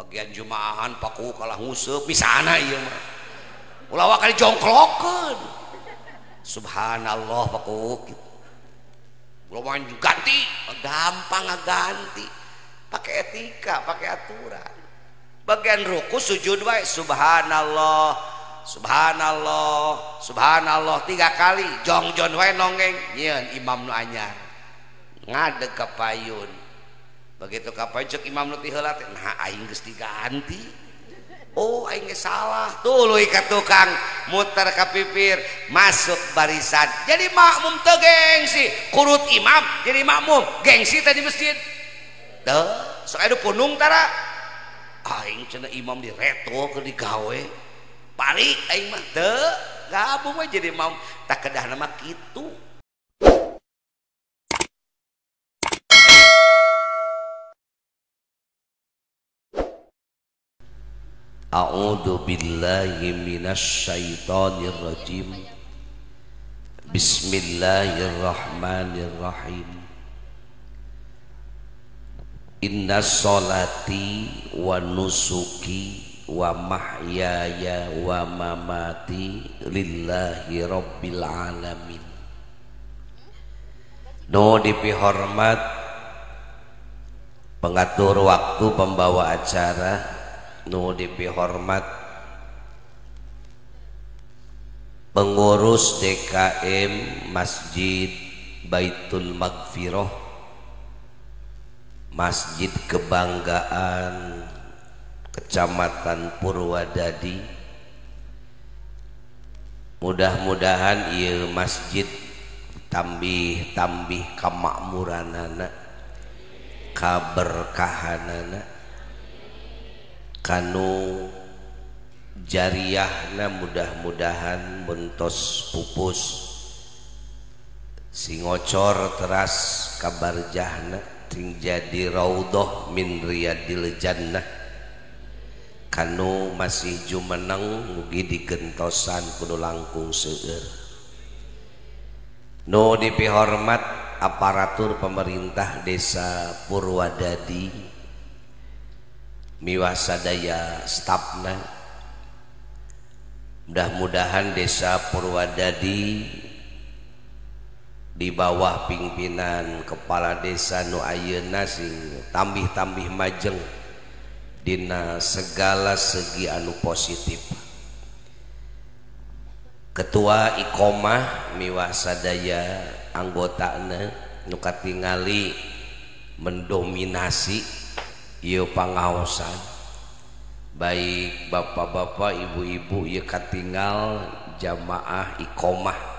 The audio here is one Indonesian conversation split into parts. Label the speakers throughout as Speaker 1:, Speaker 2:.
Speaker 1: bagian jumaahan paku kalah nguseup misana ieu mah ulah kali jongklokeun subhanallah paku gitu. Belum ganti gampang ganti pakai etika pakai aturan bagian ruku sujud wae subhanallah subhanallah subhanallah 3 kali jongjon wae nongeng nyeun imam nu anyar ngadeg ka payun begitu ka payun ceuk imam nu ti heula teh nah aing geus diganti oh aing ge salah tuluy ka tukang muter ka pipir masuk barisan jadi makmum teu gengsi kurut imam jadi makmum gengsi tadi masjid teu sok aya punung tara aing cenah imam direto keur digawe balik aing mah teu gabung we jadi mau tak kedahna mah kitu. A'udzu billahi minasy syaithanir rajim. Bismillahirrahmanirrahim. Inna sholati wa nusuki wa mahyaya wa mamati lillahi rabbil alamin. No dipihormat pengatur waktu pembawa acara, nu dipihormat pengurus DKM Masjid Baitul Magfirah, Masjid Kebanggaan Kecamatan Purwadadi. Mudah-mudahan ieu masjid tambih kamakmuranana, kaberkahanana, kanu jariyahna mudah-mudahan bentos pupus singocor teras kabarjahna ting jadi raudhah min riyadil jannah kanu masih jumeneng mugi digentosan kudu langkung seueur. Nu dipihormat aparatur pemerintah desa Purwadadi miwah sadaya stafna, mudah-mudahan desa Purwadadi di bawah pimpinan kepala desa nu ayeuna sing tambih-tambih majeng dina segala segi anu positif. Ketua Iqomah miwah sadaya anggotana nu katingali mendominasi ieu pangaosan, baik bapak-bapak ibu-ibu ieu katinggal jamaah Iqomah,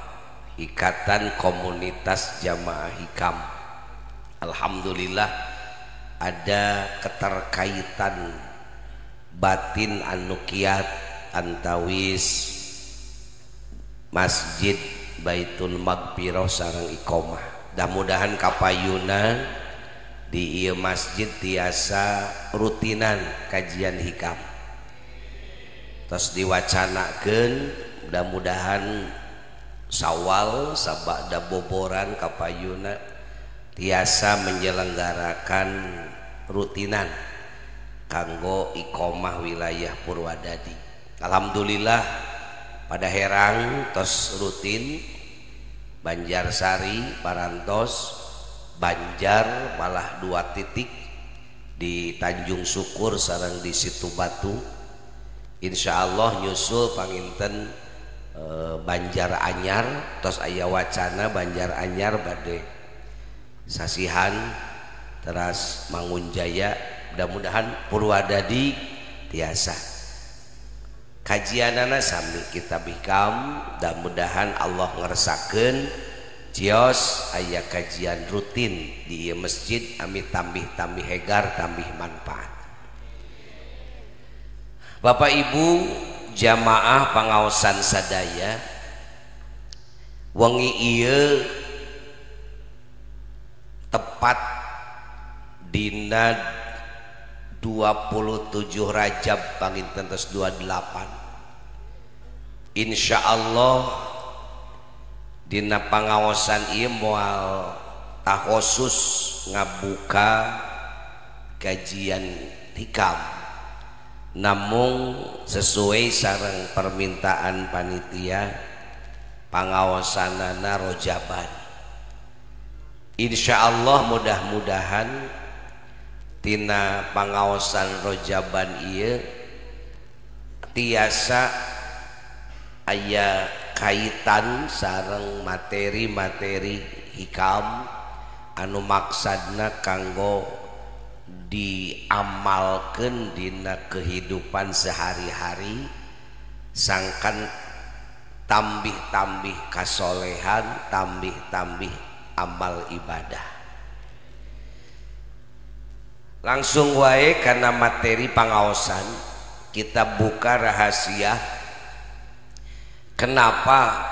Speaker 1: Ikatan Komunitas Jamaah Hikam. Alhamdulillah ada keterkaitan batin anu kiat antawis Masjid Baitul Magfirah sareng Iqomah. Mudah-mudahan kapayuna di ieu masjid tiasa rutinan kajian hikam terus diwacanakeun, mudah-mudahan Sawal sabada boboran kapayuna tiasa menyelenggarakan rutinan kanggo Iqomah wilayah Purwadadi. Alhamdulillah pada herang tos rutin Banjarsari, Parantos, Banjar malah 2 titik di Tanjung Syukur sareng di Situ Batu. Insyaallah nyusul panginten Banjar Anyar tos aya wacana Banjar Anyar bade sasihan teras Mangunjaya. Mudah-mudahan Purwadadi tiasa kajianana sami kitab hikam. Mudah-mudahan Allah ngeresakeun cios aya kajian rutin di ieu masjid, amit tambih hegar tambih manfaat. Bapak Ibu jamaah pangaosan sadaya, wengi ieu tepat dina 27 Rajab panginten tos 28. Insyaallah dina pangaosan ieu moal takhusus ngabuka kajian hikam namun sesuai sareng permintaan panitia pangaosanana rojaban. Insyaallah mudah-mudahan tina pangaosan rojaban ieu tiasa aya kaitan sareng materi-materi hikam anu maksadna kanggo diamalkeun dina kehidupan sehari-hari sangkan tambih-tambih kasolehan, tambih-tambih amal ibadah. Langsung wae karena materi pangaosan kita buka rahasia kenapa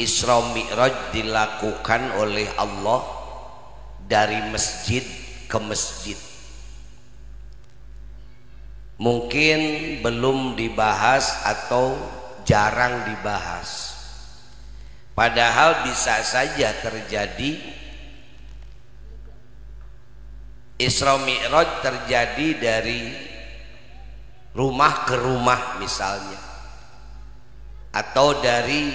Speaker 1: Isra Mi'raj dilakukan oleh Allah dari masjid ke masjid. Mungkin belum dibahas atau jarang dibahas, padahal bisa saja terjadi Isra Mi'raj terjadi dari rumah ke rumah misalnya, atau dari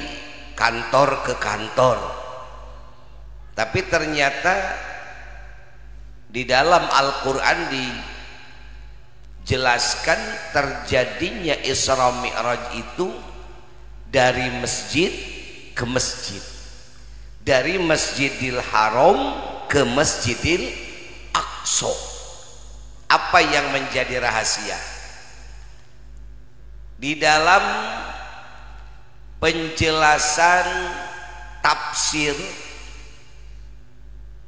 Speaker 1: kantor ke kantor. Tapi ternyata di dalam Al-Quran dijelaskan terjadinya Isra Mi'raj itu dari masjid ke masjid, dari Masjidil Haram ke Masjidil Aqsa. Apa yang menjadi rahasia? Di dalam penjelasan tafsir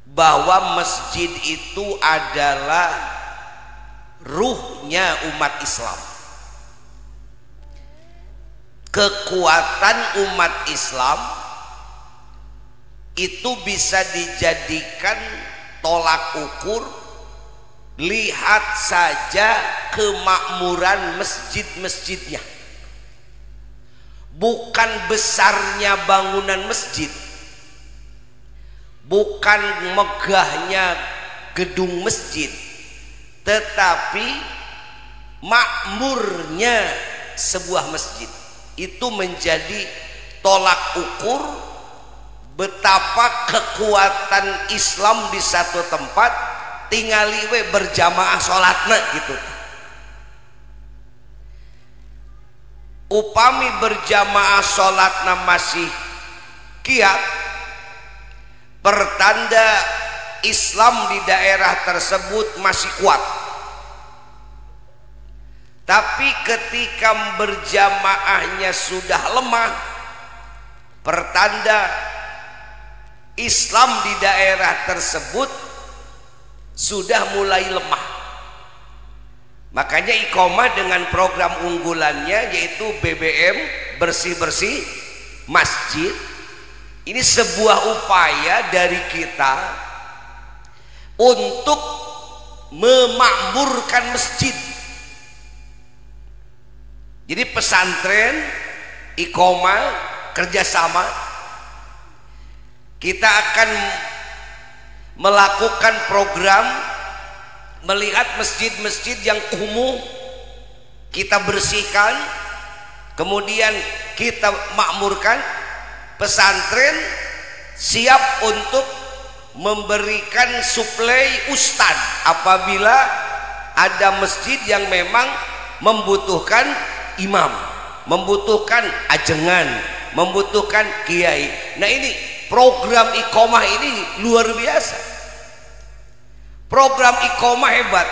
Speaker 1: bahwa masjid itu adalah ruhnya umat Islam. Kekuatan umat Islam itu bisa dijadikan tolak ukur. Lihat saja kemakmuran masjid-masjidnya, bukan besarnya bangunan masjid, bukan megahnya gedung masjid, tetapi makmurnya sebuah masjid. Itu menjadi tolak ukur betapa kekuatan Islam di satu tempat. Tingali we berjamaah sholatna gitu. Upami berjamaah sholatna masih kiat, pertanda Islam di daerah tersebut masih kuat. Tapi ketika berjamaahnya sudah lemah, pertanda Islam di daerah tersebut sudah mulai lemah. Makanya Iqomah dengan program unggulannya yaitu BBM, bersih-bersih masjid, ini sebuah upaya dari kita untuk memakmurkan masjid. Jadi pesantren Iqomah kerjasama, kita akan melakukan program melihat masjid-masjid yang kumuh kita bersihkan, kemudian kita makmurkan. Pesantren siap untuk memberikan suplai ustad apabila ada masjid yang memang membutuhkan imam, membutuhkan ajengan, membutuhkan kiai. Nah, ini program Iqomah ini luar biasa. Program Iqomah hebat,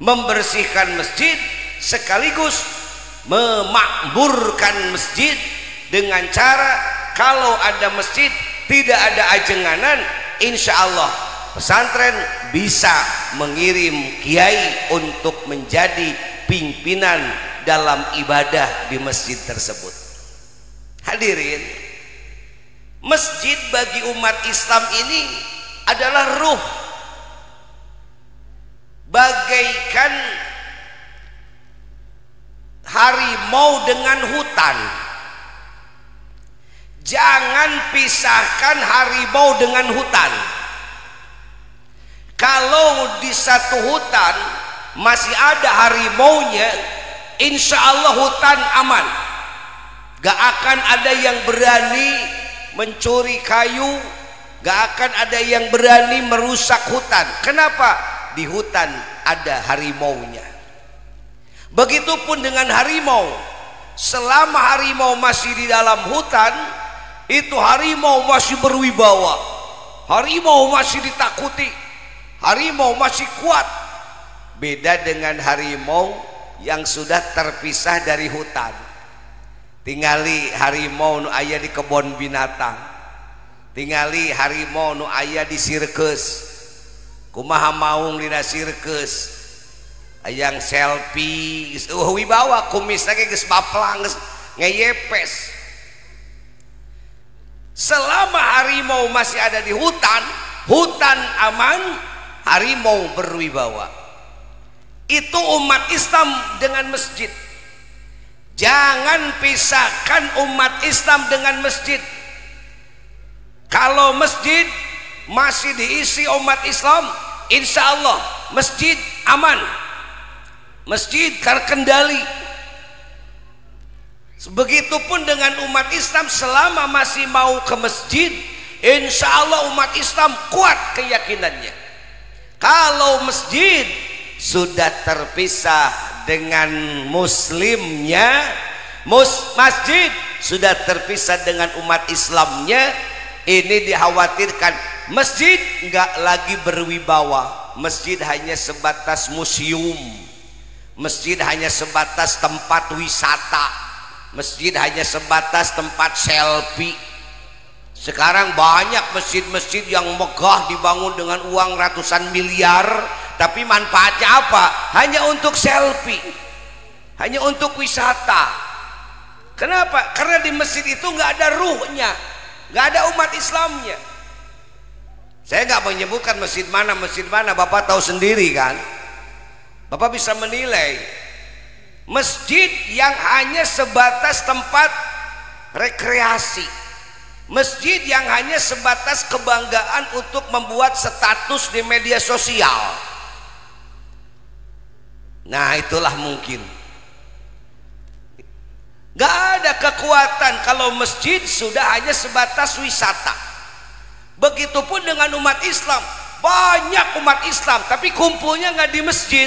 Speaker 1: membersihkan masjid sekaligus memakmurkan masjid dengan cara kalau ada masjid tidak ada ajenganan, insya Allah pesantren bisa mengirim kiai untuk menjadi pimpinan dalam ibadah di masjid tersebut. Hadirin, masjid bagi umat Islam ini adalah ruh, bagaikan harimau dengan hutan. Jangan pisahkan harimau dengan hutan. Kalau di satu hutan masih ada harimaunya, insya Allah hutan aman. Gak akan ada yang berani mencuri kayu, gak akan ada yang berani merusak hutan. Kenapa? Di hutan ada harimaunya. Begitupun dengan harimau. Selama harimau masih di dalam hutan, itu harimau masih berwibawa, harimau masih ditakuti, harimau masih kuat. Beda dengan harimau yang sudah terpisah dari hutan. Tingali harimau nu aya di kebun binatang, tingali harimau nu aya di sirkus. Kumaha maung dina sirkus, ayang selfie wibawa, kumis lagi geus baplang geus ngeyepes. Selama harimau masih ada di hutan, hutan aman, harimau berwibawa. Itu umat Islam dengan masjid. Jangan pisahkan umat Islam dengan masjid. Kalau masjid masih diisi umat Islam, insya Allah masjid aman, masjid terkendali. Begitupun dengan umat Islam, selama masih mau ke masjid, insya Allah umat Islam kuat keyakinannya. Kalau masjid sudah terpisah dengan muslimnya, masjid sudah terpisah dengan umat Islamnya, ini dikhawatirkan masjid nggak lagi berwibawa. Masjid hanya sebatas museum, masjid hanya sebatas tempat wisata, masjid hanya sebatas tempat selfie. Sekarang banyak masjid-masjid yang megah dibangun dengan uang ratusan miliar, tapi manfaatnya apa? Hanya untuk selfie, hanya untuk wisata. Kenapa? Karena di masjid itu nggak ada ruhnya, nggak ada umat Islamnya. Saya nggak menyebutkan masjid mana, Bapak tahu sendiri kan? Bapak bisa menilai. Masjid yang hanya sebatas tempat rekreasi, masjid yang hanya sebatas kebanggaan untuk membuat status di media sosial. Nah, itulah mungkin. Gak ada kekuatan kalau masjid sudah hanya sebatas wisata. Begitupun dengan umat Islam. Banyak umat Islam tapi kumpulnya nggak di masjid,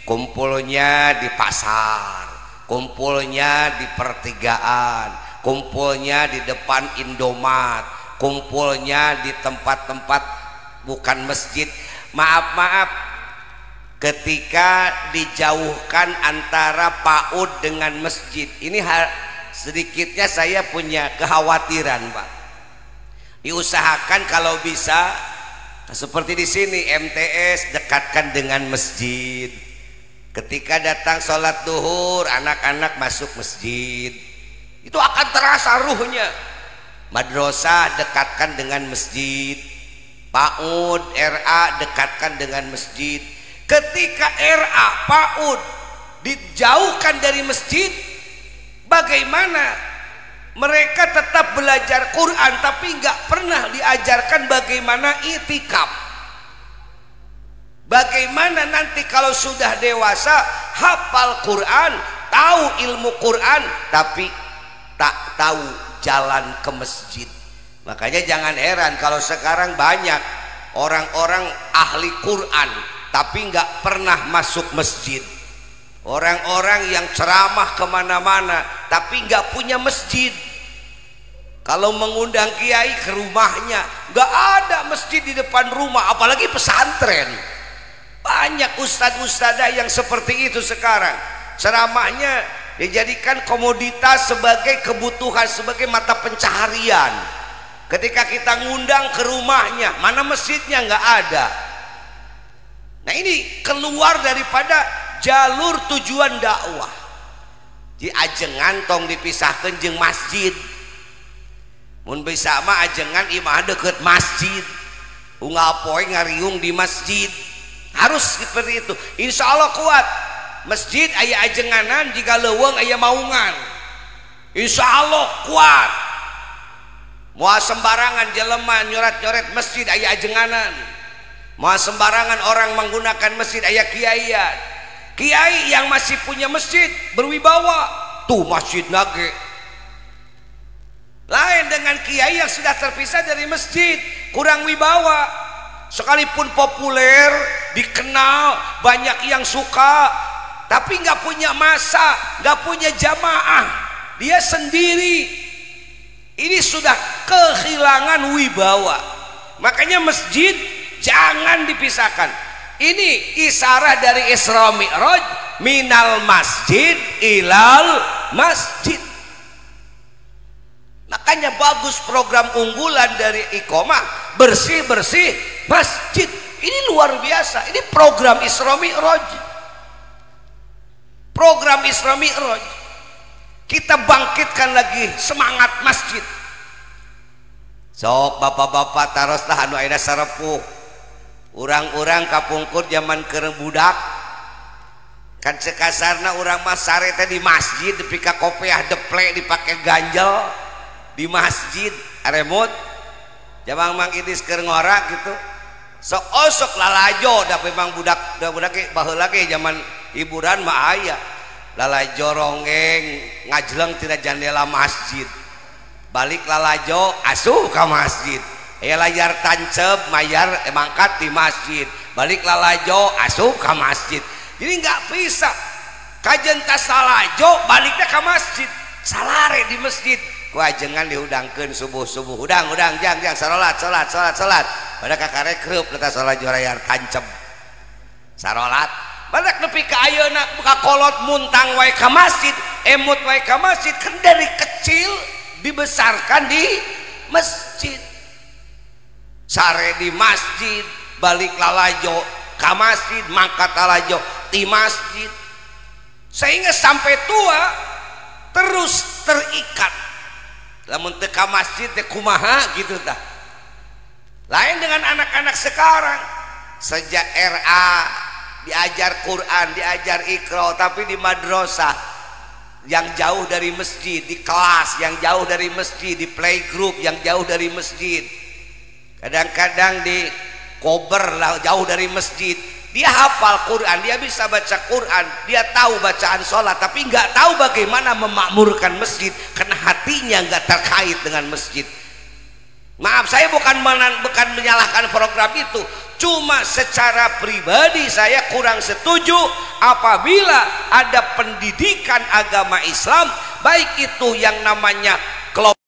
Speaker 1: kumpulnya di pasar, kumpulnya di pertigaan, kumpulnya di depan Indomaret, kumpulnya di tempat-tempat bukan masjid. Maaf, ketika dijauhkan antara PAUD dengan masjid, ini sedikitnya saya punya kekhawatiran, Pak. Diusahakan kalau bisa seperti di sini MTS dekatkan dengan masjid. Ketika datang sholat duhur, anak-anak masuk masjid, itu akan terasa ruhnya. Madrasah dekatkan dengan masjid, PAUD, RA dekatkan dengan masjid. Ketika RA, PAUD dijauhkan dari masjid, bagaimana mereka tetap belajar Quran tapi nggak pernah diajarkan bagaimana itikaf? Bagaimana nanti kalau sudah dewasa hafal Quran, tahu ilmu Quran, tapi tak tahu jalan ke masjid? Makanya jangan heran kalau sekarang banyak orang-orang ahli Quran tapi nggak pernah masuk masjid. Orang-orang yang ceramah kemana-mana tapi nggak punya masjid. Kalau mengundang kiai ke rumahnya, nggak ada masjid di depan rumah, apalagi pesantren. Banyak ustadz-ustadzah yang seperti itu sekarang. Ceramahnya dijadikan komoditas sebagai kebutuhan, sebagai mata pencaharian. Ketika kita ngundang ke rumahnya, mana masjidnya? Nggak ada. Nah, ini keluar daripada jalur tujuan dakwah. Di ajengan tong dipisahkan jeung masjid. Mun bisa mah ajengan imah deket masjid, unggal poe ngariung di masjid. Harus seperti itu. Insya Allah kuat. Masjid aya ajenganan, jika leuweung aya maungan. Insya Allah kuat. Moal sembarangan jelema nyoret-nyoret masjid aya ajenganan. Moal sembarangan orang menggunakan masjid aya kiaian. Kiai yang masih punya masjid berwibawa tuh masjid nage lain dengan kiai yang sudah terpisah dari masjid, kurang wibawa. Sekalipun populer, dikenal, banyak yang suka, tapi nggak punya masa, nggak punya jamaah, dia sendiri. Ini sudah kehilangan wibawa. Makanya masjid jangan dipisahkan. Ini isyarat dari Isra Mi'raj, minal masjid ilal masjid. Makanya bagus program unggulan dari Iqomah, bersih-bersih masjid. Ini luar biasa. Ini program Isra Mi'raj. Program Isra Mi'raj. Kita bangkitkan lagi semangat masjid. Sok bapak-bapak taroslah anu ayeuna sarepuh. Urang-urang kapungkur zaman keur budak. Kan sekasarna urang mah sare teh di masjid depi ka kopiah deplek dipake ganjel di masjid aremut. Jamang Mang Idris keur ngorak gitu. Sok osok lalajo da memang budak ge baheula ge zaman hiburan mah aya. Lalajo rongeng ngajleng tina jendela masjid. Balik lalajo asuh ka masjid. Layar tancep mayar mangkat di masjid, balik lalajo asup ke masjid. Jadi nggak bisa kajen tas lalajo baliknya ke masjid, salare di masjid ku ajengan diudangkeun subuh-subuh udang jang salat pada kakare kreup letas lalajo layar tancep sarolat badak nepi ka ayeuna buka kolot muntang wae ke masjid, emut wae ke masjid. Kan dari kecil dibesarkan di masjid, sare di masjid, balik lalajo ke masjid, mangkat lalajo di masjid, sehingga sampai tua terus terikat. Lamun teu ka masjid teh kumaha gitu tah. Lain dengan anak-anak sekarang, sejak RA diajar Quran, diajar Iqra, tapi di madrasah yang jauh dari masjid, di kelas yang jauh dari masjid, di playgroup yang jauh dari masjid. Kadang-kadang di kober lah jauh dari masjid. Dia hafal Quran, dia bisa baca Quran, dia tahu bacaan sholat, tapi nggak tahu bagaimana memakmurkan masjid karena hatinya nggak terkait dengan masjid. Maaf, saya bukan menyalahkan program itu, cuma secara pribadi saya kurang setuju apabila ada pendidikan agama Islam, baik itu yang namanya kelompok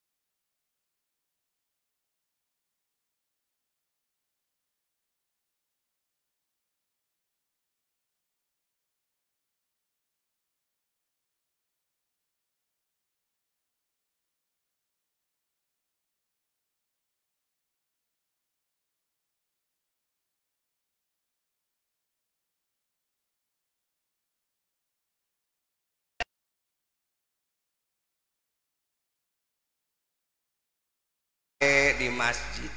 Speaker 1: di masjid.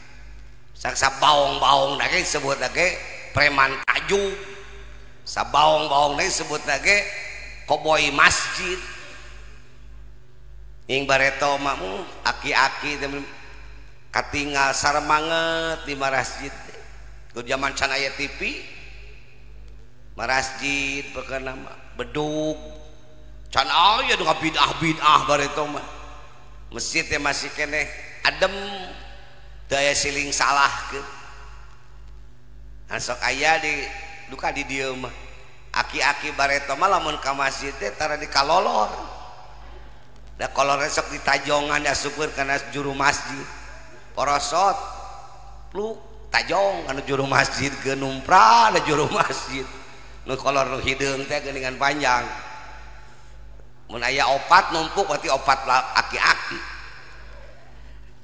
Speaker 1: Saksa baong-baong lagi sebut lagi preman tajung, sabaong-baong lagi sebut lagi koboi masjid. Ing bareto mamu aki-aki katinggal saremanget di masjid. Ku zaman can aya TV masjid pokona bedug can aya nu bidah-bidah bareto mah. Masjid teh masih keneh adem, daya siling salah ke sok ayah di duka di dieu mah aki-aki bareto mah lamun ka masjid teh tara di kalolor da kolor sok ditajongan da syukur kana juru masjid porosot lu tajong kana juru masjid genumpra da juru masjid nu kolor nu hideung teh geuningan panjang mun aya opat numpuk berarti opat aki-aki.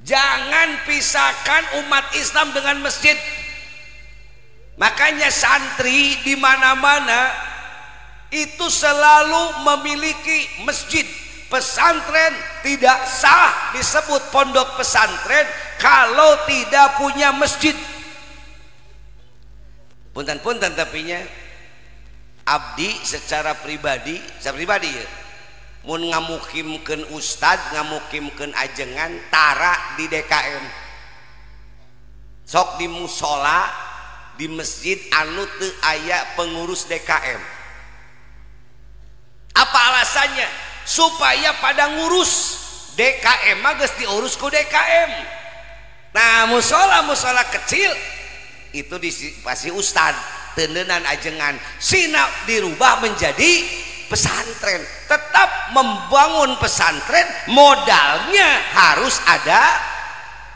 Speaker 1: Jangan pisahkan umat Islam dengan masjid. Makanya santri di mana-mana itu selalu memiliki masjid. Pesantren tidak sah disebut pondok pesantren kalau tidak punya masjid. Punten-punten tapinya abdi secara pribadi ya. Mun ngamukimkeun ustad, ngamukimkeun ajengan tara di DKM. Sok di musola di masjid anu teu aya pengurus DKM. musolanya supaya pada ngurus DKM mah geus diurus ku DKM. Nah musola kecil itu pasti ustad tendenan ajengan sina dirubah menjadi pesantren. Tetap membangun pesantren modalnya harus ada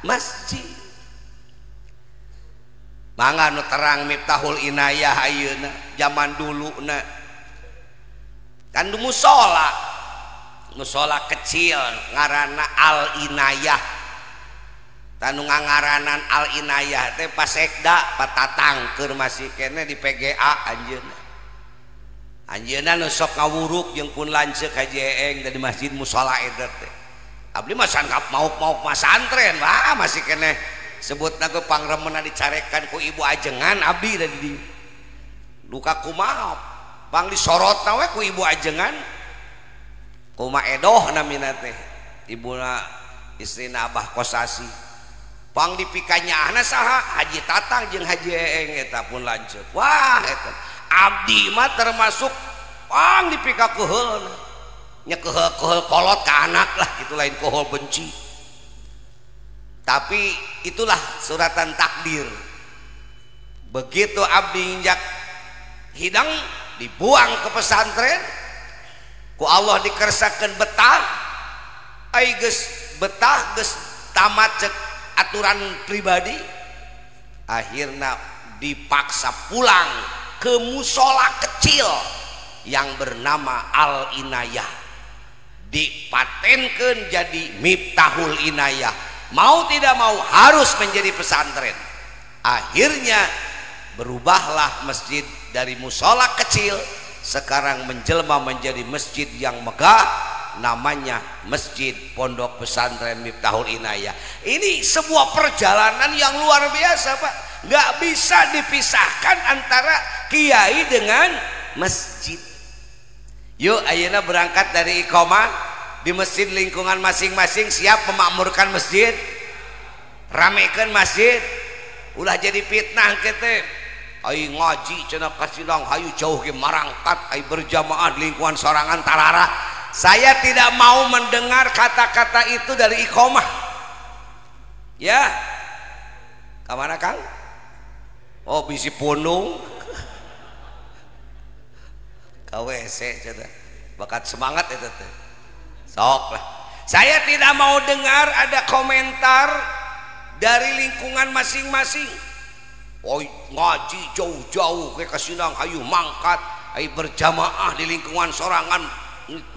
Speaker 1: masjid. Mangga nu terang Miftahul Inayah ayeuna zaman dulu na kan musola kecil ngaranna Al Inayah tanu ngangaranan Al Inayah teh pasekda patatang keur masih kene di PGA anjeunna nu sok ngawuruk jeung pun lanceuk Haji Eeng dari masjid musola eta teh abdi mah sangkap mauk masantren wah masih kene sebutna ke pangremena dicarekan ku ibu ajengan abdi dari di luka kumaha pang disorotna we ku ibu ajengan kuma edoh namina teh ibuna istrina Abah Kosasi pang dipikanyahna saha Haji Tatang jeung Haji Eeng eta pun lanceuk wah eta abdi mah termasuk pang dipika keheulna nya keheul kolot ka anak lah kitu lain keheul benci. Tapi itulah suratan takdir. Begitu abdi injak hidang dibuang ke pesantren ku Allah dikersakeun betah ai geus betah geus tamat cek aturan pribadi akhirnya dipaksa pulang ke musola kecil yang bernama Al Inayah dipatenkeun jadi Miftahul Inayah. Mau tidak mau harus menjadi pesantren. Akhirnya berubahlah masjid dari musola kecil sekarang menjelma menjadi masjid yang megah namanya Masjid Pondok Pesantren Miftahul Inayah. Ini sebuah perjalanan yang luar biasa Pak, nggak bisa dipisahkan antara kiai dengan masjid. Yuk ayeuna berangkat dari iqomah di masjid lingkungan masing-masing siap memakmurkan masjid, ramekan masjid. Ulah jadi fitnah kete ai ngaji cenah kasilang hayu jauh ge marangkat ai berjamaah di lingkungan sorangan tarara. Saya tidak mau mendengar kata-kata itu dari iqomah ya. Kamana Kang? Oh bisi punung ka WC cenah bakat semangat itu teh. Sok lah. Saya tidak mau dengar ada komentar dari lingkungan masing-masing. Oh ngaji jauh-jauh ke kasinang hayu mangkat, ai berjamaah di lingkungan sorangan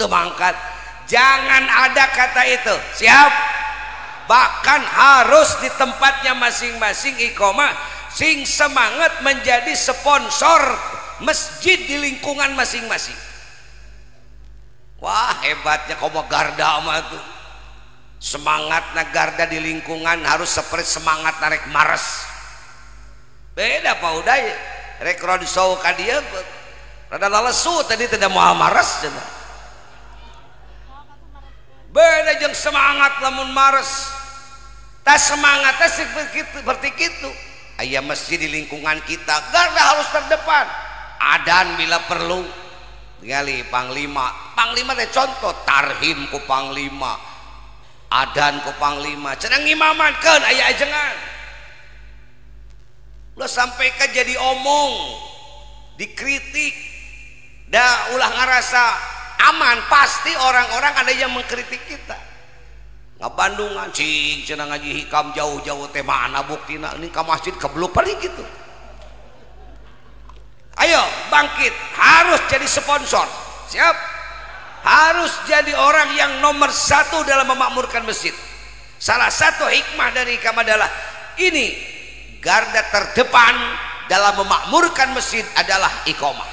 Speaker 1: teu mangkat. Jangan ada kata itu. Siap? Bahkan harus di tempatnya masing-masing iqomah sing semangat menjadi sponsor masjid di lingkungan masing-masing. Wah hebatnya komo garda mah tuh semangatna garda di lingkungan harus seperti semangat narek mares beda Pak Uday rek rodshow ka dieu rada lalesu tadi tidak mau mares cenah beda jeung semangat lamun mares tah semangatnya seperti kitu aya masjid di lingkungan kita garda harus terdepan adan bila perlu gali panglima teh contoh tarhim ku panglima adan ku panglima cenah ngimamankeun aya ajengan lo sampai ke jadi omong dikritik da ulah ngarasa aman pasti orang-orang ada yang mengkritik kita ngabandungan cing cenah ngaji hikam jauh-jauh teh mana buktina ini ka masjid kebluk paling gitu. Ayo bangkit, harus jadi sponsor. Siap? Harus jadi orang yang nomor satu dalam memakmurkan masjid. Salah satu hikmah dari ikam adalah ini garda terdepan dalam memakmurkan masjid adalah iqomah.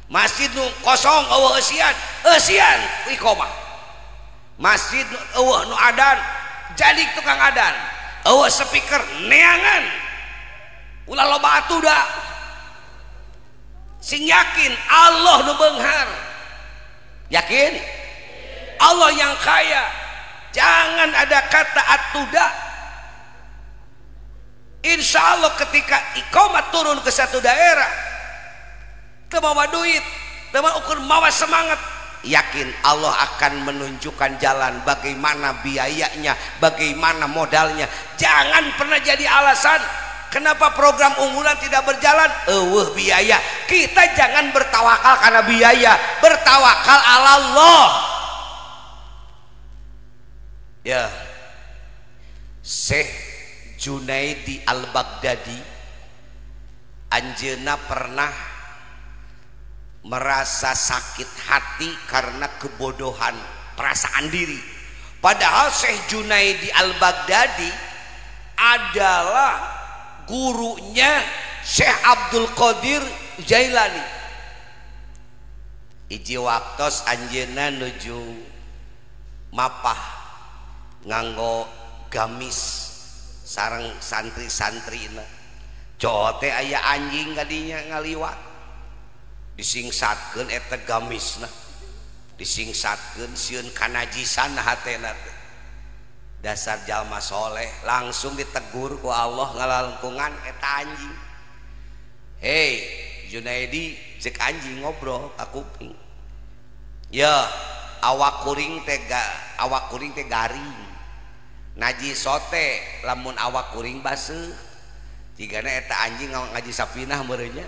Speaker 1: Masjid nu kosong eueuh eusian iqomah. Masjid nu eueuh nu adan jadi tukang adan. Eueuh speaker neangan. Ulah loba atuh da. Sing yakin Allah nu beunghar. Yakin? Allah yang kaya. Jangan ada kata atuda. Insya Allah ketika iqamah turun ke satu daerah teu mawa duit, teu mawa ukur mawa semangat, yakin Allah akan menunjukkan jalan, bagaimana biayanya, bagaimana modalnya. Jangan pernah jadi alasan kenapa program unggulan tidak berjalan. Biaya. Kita jangan bertawakal karena biaya, bertawakal ala Allah. Ya, Syekh Junaidi Al-Baghdadi anjeunna pernah merasa sakit hati karena kebodohan, perasaan diri. Padahal Syekh Junaidi Al-Baghdadi adalah gurunya Syekh Abdul Qadir Jailani. Iji waktos anjeunna nuju mapah nganggo gamis sareng santri-santrina. Cote aya anjing kadinya ngaliwat, disingsatkeun eta gamisna, disingsatkeun sieun kanajisan hatena teh. Dasar jalma soleh, langsung ditegur ku Allah ngalalengkungan eta anjing. Hei Junaidi, cek anjing ngobrol ka kuping. Ya, awak kuring teh garing. Najis sote lamun awak kuring baseuh. Jigana eta anjing ngaji sapinah meureun nya.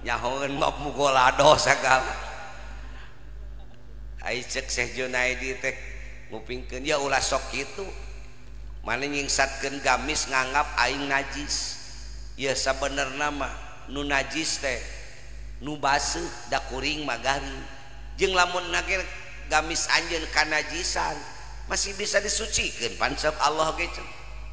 Speaker 1: Nyahoeun mah mugolado sagala. Ai cek Syekh Junaidi teh ngupingkeun, ya ulah sok kitu. Mane nyingsatkeun gamis nganggap aing najis. Ya sabenerna mah nu najis teh nu baseuh da kuring mah garing. Jeung lamun nage gamis anjeun kanajisan masih bisa disucikeun pansep Allah ge.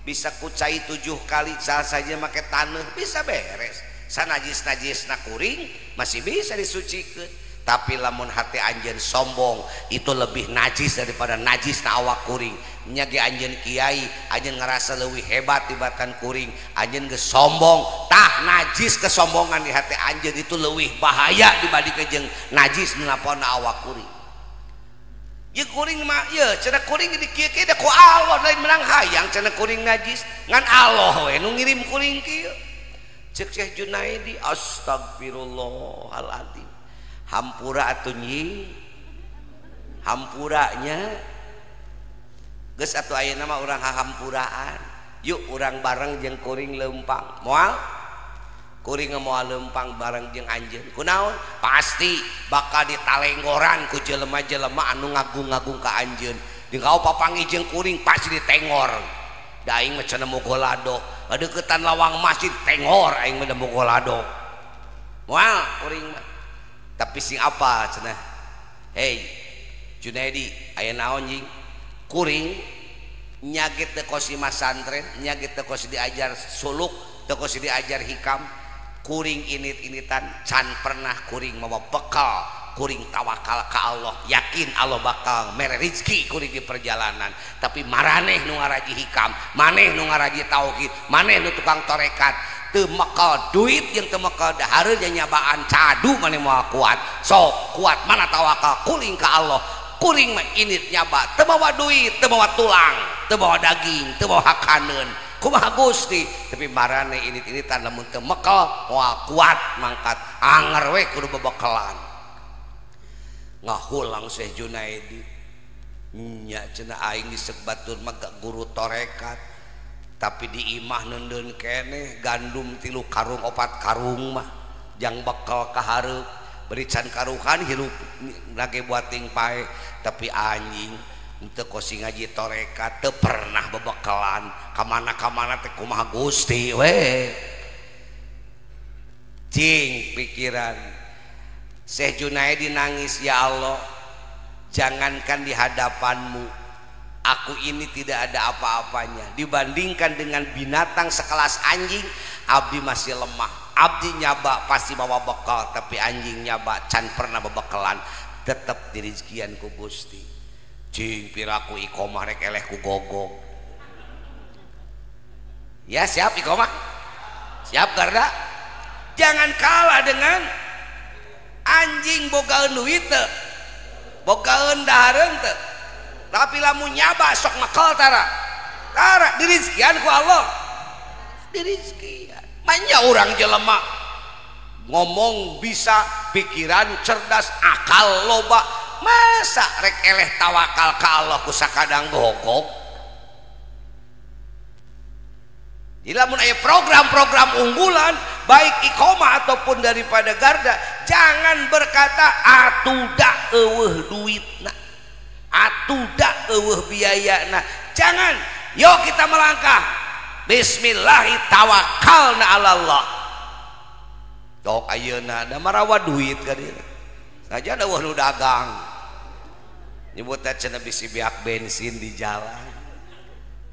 Speaker 1: Bisa kucai 7 kali salah saja make taneuh bisa beres. Sanajis-najisna kuring masih bisa disucikeun. Tapi lamun hati anjeun sombong itu lebih najis daripada najisna awak kuring. Nya ge anjeun kiai, anjeun ngerasa leuwih hebat tibatan kuring, anjeun geus sombong, tah najis kesombongan di hati anjeun itu leuwih bahaya dibandingkeun jeung najis ngelaponna awak kuring. Jeung kuring mah ye cenah kuring di kieu-kieu da ku Allah lain menang hayang cenah kuring najis ngan Allah we nu ngirim kuring kieu. Cek Syekh Junaidi, astagfirullahaladzim, hampura atuh nyi, hampuranya geus atuh ayeuna mah urang hahampuraan. Yuk urang bareng jeung kuring leumpang moal, kuring moal leumpang bareng jeung anjeun. Kunaon? Pasti bakal ditalenggoran ku jelema-jelema anu ngagung-ngagung ka anjeun. Dingkau papanggih jeung kuring pasti ditengor. Da aing mah cenah mogolado, ngadeuketan lawang masjid tengor aing mah mogolado. Moal kuring mah. Tapi sing apa cenah? Hei Junaidi, aya naon jing? Kuring nyagit teu kosi masantren, nyagit teu kosi diajar suluk, teu kosi diajar hikam. Kuring init-initan can pernah kuring mawa bekal. Kuring tawakal ka Allah, yakin Allah bakal mere rezeki kuring di perjalanan. Tapi maraneh nu ngaraji hikam, maneh nu ngaraji tauhid, maneh nu tukang torekat, teu mekel duit jeung teu mekel dahareun nyabaan cadu maneh moal kuat. Sok kuat mana tawakal kuring ka Allah. Kuring mah init nyaba, teu bawa duit, teu bawa tulang, teu bawa daging, teu bawa hakaneun. Kumaha Gusti, tapi maraneh init-initan lamun teu mekel moal kuat mangkat anger we kudu bebekelan. Ngahulang Syekh Junaidi nya cenah aing disek batur mah guru torekat, tapi di imah neundeun keneh gandum 3 karung 4 karung mah jang bekal ka hareup beri can karuhan hirup lage buating pae. Tapi anjing teu kosi ngaji torekat, teu pernah bebekalan kamana-kamana teh kumaha Gusti we. Cing pikiran Syekh Junaidi nangis, ya Allah, jangankan di hadapanmu, aku ini tidak ada apa-apanya dibandingkan dengan binatang sekelas anjing. Abdi masih lemah, abdi nyaba pasti bawa bekal, tapi anjing nyaba can pernah bebekalan, tetap dirizkian ku Gusti. Cing piraku ikomah rek eleh ku gogong. Ya siap ikomah, siap garda. Jangan kalah dengan anjing bogaeun duit teu, bogaeun dahareun teu, tapi lamun nyaba sok mekel tara dirizkian ku Allah, dirizkian. Manya urang jelema ngomong bisa, pikiran cerdas, akal loba, masa rek eleh tawakal ka Allah ku sakadang gogok. Jadi lamun aya program-program unggulan baik iqomah ataupun daripada garda, jangan berkata atuda eueuh duitna, atuda eueuh biayana. Jangan. Yuk kita melangkah. Bismillahi tawakkalna 'ala Allah. Tok ayeuna da marawa duit ka dieu. Saja da nu dagang. Nyebut cenah bisi beak bensin di jalan.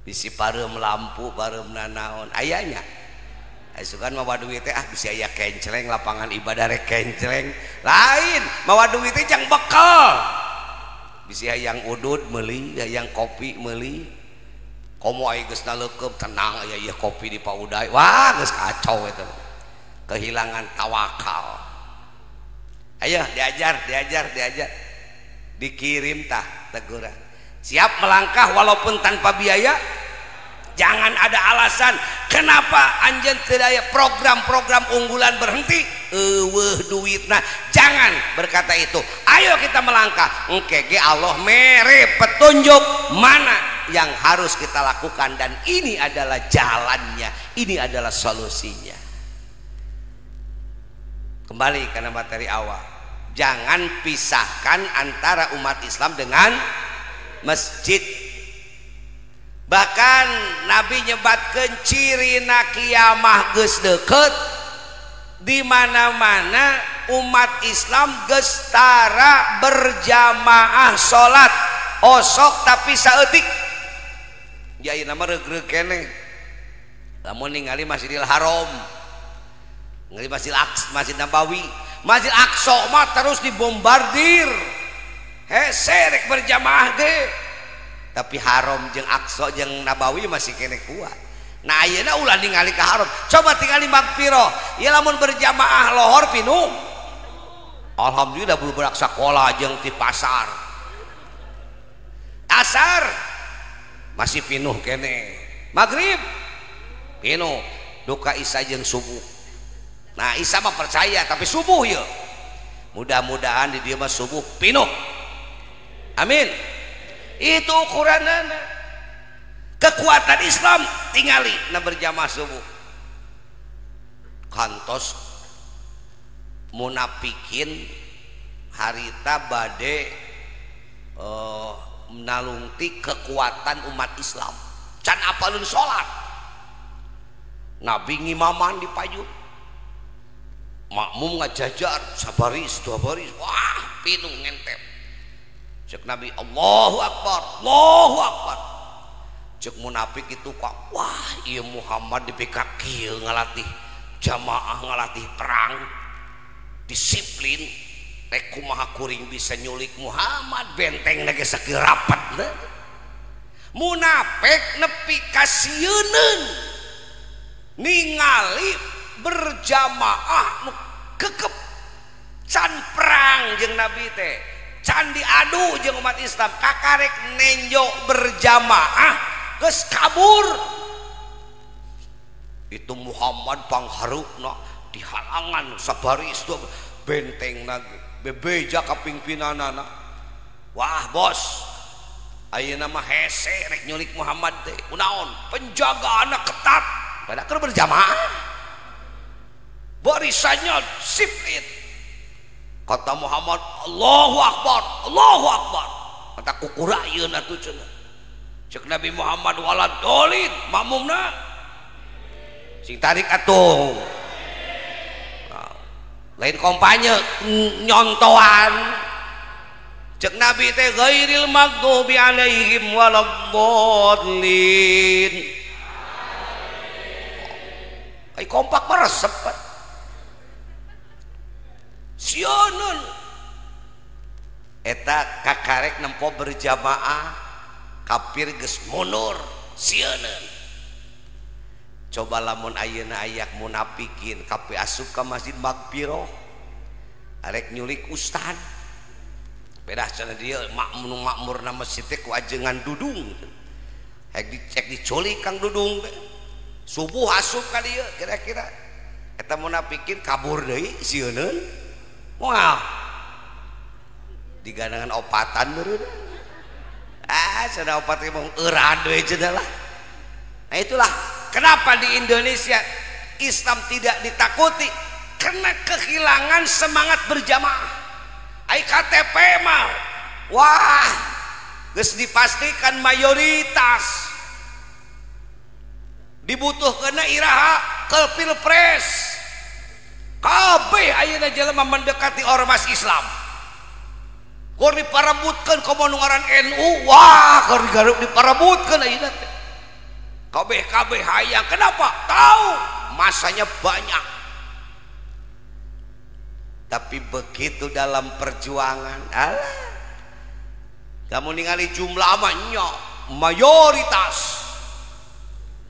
Speaker 1: Bisi pareum lampu, pareum nanaon. Ayanya. Asukan mawa duit teh bisi aya kenceleng lapangan ibadah rek kenceleng. Lain, mawa duit teh jang bekal. Bisi hayang udud meuli, hayang kopi meuli. Komo aya geus naleukeub tenang aya ieu kopi di pauday. Wah, geus kacau eta. Kehilangan tawakal. Ayo diajar. Dikirim tah teguran. Siap melangkah walaupun tanpa biaya. Jangan ada alasan kenapa anjeun teu aya program-program unggulan berhenti eueuh duitna. Jangan berkata itu. Ayo kita melangkah. Engke ge Allah mere petunjuk mana yang harus kita lakukan dan ini adalah jalannya, ini adalah solusinya. Kembali karena materi awal, jangan pisahkan antara umat Islam dengan masjid. Bahkan Nabi nyebatkeun cirina kiamah geus deukeut, di mana-mana umat Islam geus tara berjamaah salat osok tapi saeutik. Ya ieu nama reug-reug keneh. Lamun ningali Masjidil Haram, ningali Masjid Nabawi, Masjid Aqsa mah terus dibombardir. Hese rek berjamaah ge. Tapi Haram jeung Aqsa jeung Nabawi masih kene kuat. Nah ayeuna ulah ningali ka Haram. Coba tingali Magfirah. Ieu lamun berjamaah lohor pinuh. Alhamdulillah budak sakola jeung ti pasar. Asar masih pinuh kene. Maghrib pinuh. Duka Isya jeung subuh. Nah Isya mah percaya tapi subuh ya. Mudah-mudahan di dieu mah subuh pinuh. Amin. Itu ukuranana. Kekuatan Islam tingali na berjamaah subuh. Kantos munafikin harita bade nalungti kekuatan umat Islam. Can apalun salat. Nabi ngimaman di payun. Makmum ngajajar sabaris dua baris. Wah, pinuh ngentep. Cek Nabi Allahu Akbar, Allahu Akbar. Cek munafik itu kok, wah iya Muhammad dipikak kieu ngalatih jamaah, ngalatih perang, disiplin. Rek kumaha kuring bisa nyulik Muhammad, benteng lagi sakieu rapat. Munafik nepi kasieun ningali berjamaah nu kekep can perang jeung Nabi teh. Can diadu jeung umat Islam kakarek nenjo berjamaah geus kabur. Itu Muhammad pangharupna di halangan sabaris tuh benteng lagi bebeja kapingpinanana. Wah bos, ayeuna mah hese rek nyulik Muhammad teh. Kunaon? Penjagaanna ketat. Pada keur berjamaah. Barisannya sipit. Kata Muhammad, Allahu Akbar, Allahu Akbar. Kata kukurayeun atuh cenah. Cek Nabi Muhammad walad dolin, makmumna sing tarik atuh. Nah, lain kompanye nyontoan. Cek Nabi teh ghairil maghdubi alaihim waladdallin. Ai kompak mah resep. Sionon eta kakarek nempo berjamaah kafir geus mundur sionon. Coba lamun ayeuna aya munafikin kape asup ka Masjid Magfirah arek nyulik ustad beda cenah dieu makmurna masjid teh ku ajengan dudung hek dicek diculik kang dudung teh subuh asup ka dieu kira-kira eta munafikin kabur deui sionon. Wah, digandangan opatan meureun sana opat emang eurad we cenah lah. Nah itulah kenapa di Indonesia Islam tidak ditakuti, karena kehilangan semangat berjamaah. Ai KTP mah wah geus dipastikan mayoritas dibutuhkeun iraha ke pilpres. Kabeh ayeuna jelema mendekati ormas Islam. Kur diparebutkeun ka ngaran NU, wah keur digaruk diparebutkeun ayeuna teh. Kabeh hayang. Kenapa? Tahu masanya banyak. Tapi begitu dalam perjuangan, alah. Kamu ningali jumlah amanya mayoritas.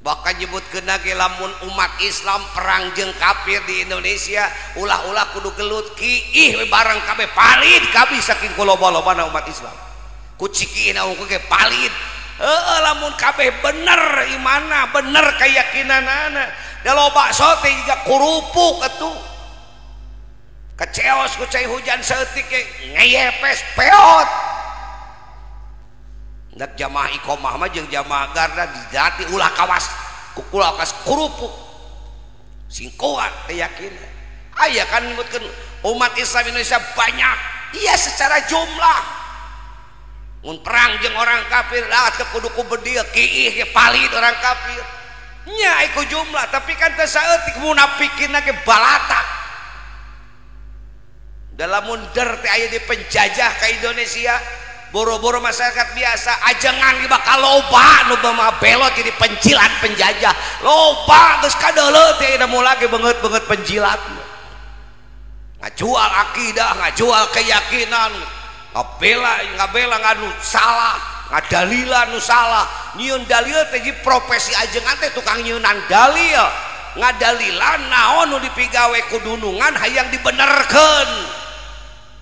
Speaker 1: Bahkan nyebutkeun ge lamun umat Islam perang jeung kafir di Indonesia ulah-ulah kudu gelut kiih bareng kabeh palid kabeh saking loba-lobana umat Islam. Ku cikiina unggul ge palid. Heeh lamun kabeh bener imanna, bener keyakinanana. Da loba sote juga kurupuk atuh. Keceos ku cai hujan seutik ge ngeyepes peot. Ndak jamaah iqomah mah jeung jamaah garda dijati ulah kawas kukula kawas kurupuk sing kuat teh yakin aya kan nyebutkeun umat Islam Indonesia banyak iya secara jumlah mun perang jeung orang kafir laat ke kudu ku bedieu kiih ge palid orang kafir nya iku jumlah tapi kan teu saeutik munafikinna ge balatak dalam mundur teh aya di penjajah ka Indonesia boro-boro masyarakat biasa ajengan bakal loba nu mah belot jadi penjilat penjajah loba geus kadeuleu teh da mulai beungeut-beungeut penjilat ngajual akidah ngajual keyakinan ngabela nganu salah ngadalila nu salah nyieun dalil teh profesi ajengan teh tukang nyieunnan dalil ngadalilan naon nu dipigawe ku dunungan hayang dibenerkeun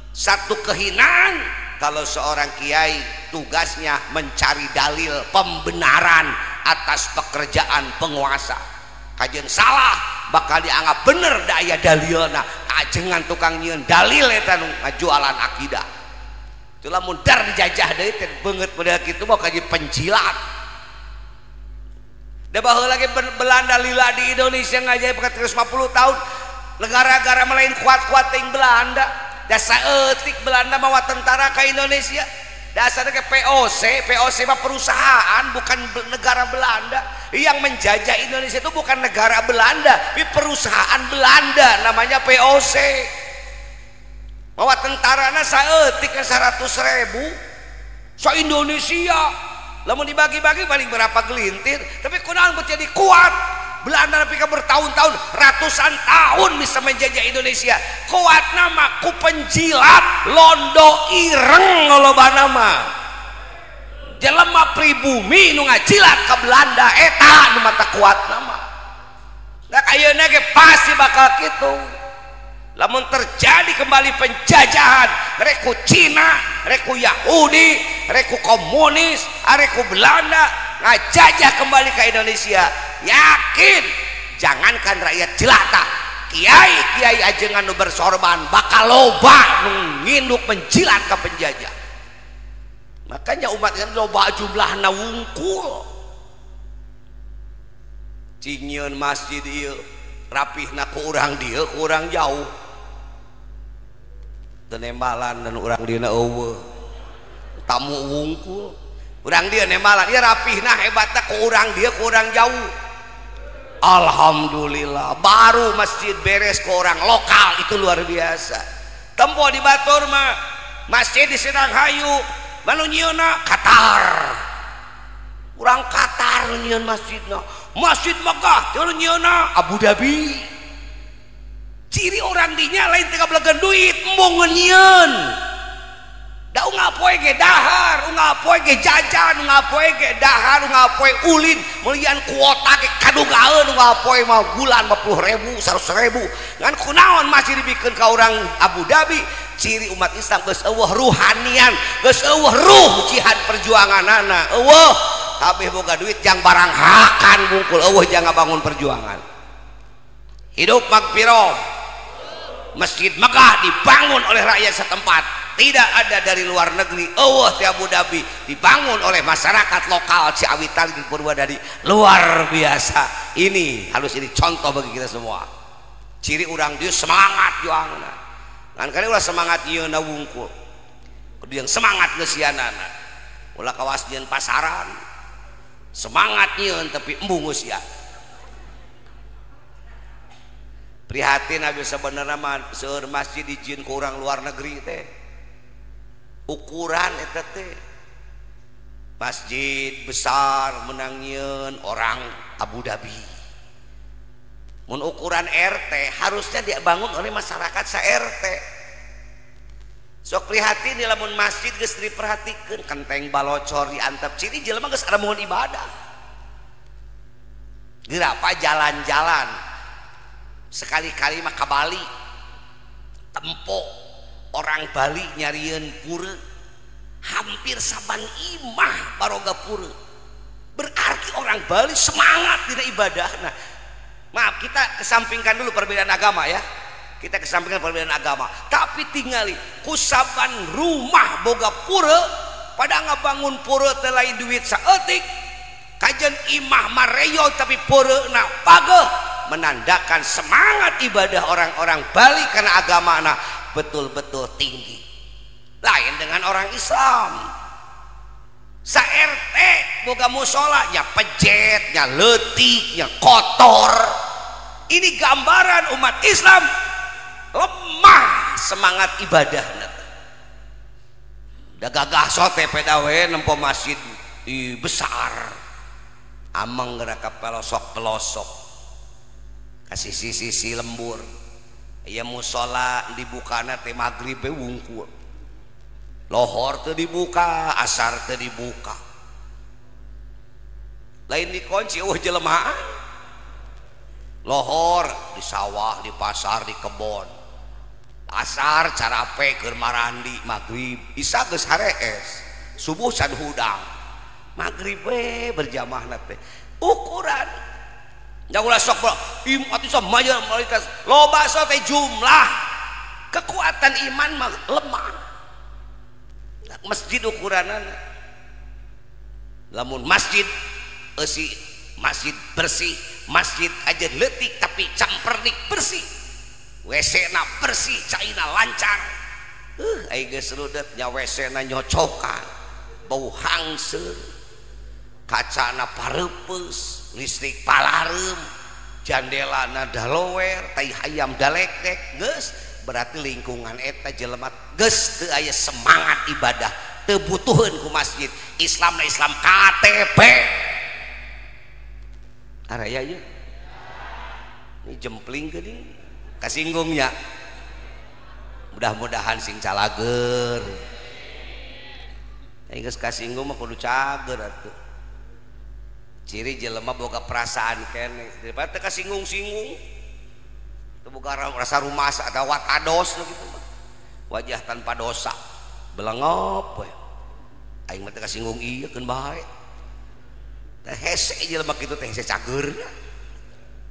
Speaker 1: satu kehinaan. Kalau seorang kiai tugasnya mencari dalil pembenaran atas pekerjaan penguasa kajian salah bakal dianggap bener da aya dalilna ajengan tukang nyieun dalil eta nu ngajualan akidah itu lamun dar dijajah deui teh beungeut model kitu mah kaji penjilat da baheula lagi Belanda lila di Indonesia ngajaya 150 tahun negara-negara melain kuat-kuat ting Belanda dasar etik Belanda bawa tentara ke Indonesia dasarnya ke POC mah perusahaan bukan negara Belanda yang menjajah Indonesia itu bukan negara Belanda tapi perusahaan Belanda namanya POC bawa tentaranya saeutik 100.000 so Indonesia lamun dibagi-bagi paling berapa gelintir tapi kunaon buat jadi kuat Belanda tapi bertahun-tahun ratusan tahun bisa menjajah Indonesia kuat nama ku penjilat londo ireng lolobana mah jelema pribumi nu ngajilat ke Belanda eta nu mata kuat nama dak ayeuna ge pasti bakal kitu lamun terjadi kembali penjajahan reku Cina reku Yahudi reku komunis reku Belanda ngajajah kembali ke Indonesia yakin jangankan rakyat jelata kiai ajengan nu bersorban bakal loba nu nginduk menjilat ke penjajah makanya umat Islam loba jumlahna wungkul cingieun masjid ieu rapihna ku urang dieu ku urang jauh teu nembalan dan urang dieuna eueuh tamu wungkul urang dieu nembalan ieu rapihna hebatna ku urang dieu ku urang jauh. Alhamdulillah baru masjid beres ke orang lokal itu luar biasa tempo di Batur mah masjid di Siranghayu manu nyieunna Qatar urang Qatar nyieun masjidna masjid Mekah teu nyieunna Abu Dhabi ciri orang dinya lain teu kabelegan duit embung nyieun da ungapoe ge dahar ungapoe ge jajan ungapoe ge dahar ungapoe ulin meulian kuota ge kadugaeun ungapoe mah bulan 50.000 100.000 ngan kunaon masih dibikeun ka urang Abu Dhabi ciri umat Islam geus eueuh ruhanian geus eueuh ruh jihad perjuanganana eueuh kabeh boga duit jang barang hakan bungkul eueuh jang ngabangun perjuangan hidup magfirah masjid Mekah dibangun oleh rakyat setempat tidak ada dari luar negeri. Di Abu Dhabi dibangun oleh masyarakat lokal Ciawitan di Purwodadi, luar biasa. Ini halus, ini contoh bagi kita semua. Ciri orang dia semangat juangna. Kan kali ulah semangat ieu na wungkul. Kudu yang semangat geusianana. Ulah kawas dieun pasaran. Semangat nyieun tapi embung geus ya. Prihatin abi sebenarnya mah seueur masjid dijieun ku urang luar negeri teh. Ukuran eta teh. Masjid besar menang nyieun orang Abu Dhabi. Mun ukuran RT harusnya dibangun oleh masyarakat sa-RT. Sok prihatin di lamun masjid geus diperhatikeun, kenteng balocor diantep ciri jelema geus ada mohon ibadah. Gerapa jalan-jalan sekali-kali mah ka Bali tempo orang Bali nyarieun pura hampir saban imah baroga pura, berarti orang Bali semangat dina ibadahna. Maaf, kita kesampingkan dulu perbedaan agama ya, kita kesampingkan perbedaan agama, tapi tingali kusaban rumah boga pura pada ngabangun pura teh lain duit saeutik kajen imah mareyo tapi pura na pageh, menandakan semangat ibadah orang-orang Bali karena agamana betul-betul tinggi. Lain dengan orang Islam. Sa-RT boga musola nya pejet, nya leutik, nya kotor. Ini gambaran umat Islam lemah semangat ibadahna. Da gagah sote pedawe nempo masjid besar. Amang gerak pelosok-pelosok. Kasih sisi lembur. Aya musola dibukana teh magrib wungkul. Lohor teu dibuka, asar teu dibuka. Lain dikunci jelema. Lohor di sawah, di pasar, di kebon. Asar carape keur marandi, magrib isya geus harees. Subuh can hudang. Magrib we berjamaahna teh. Ukuran nya ulah sok atuh sok maya malaikat loba so teh jumlah. Kekuatan iman mah lemah. Masjid ukuranan lamun masjid eusi masjid bersih, masjid aja leutik tapi campernik bersih, WC na bersih, caina lancar, ai geus rudet nya WC na nyocokan, bau hangseur, kacana pareupeus, listrik palarem, jandela na dalower, tai hayam dalek-dek geus. Berarti lingkungan eta jelema geus teu aya semangat ibadah, teu butuheun ku masjid. Islam na Islam KTP. Araya ieu. Ini jempling geuning kasinggungnya. Mudah-mudahan sing calager. Ai geus kasinggung mah kudu cager atuh. Ciri jelema boga perasaan keneh, daripada teu kasinggung-singgung. Boga rasa rumasa ada watados gitu mah. Wajah tanpa dosa belengop we. Aing mah teh kasinggung ieu keun bae. Teh hese jelema kitu teh hese cageurna.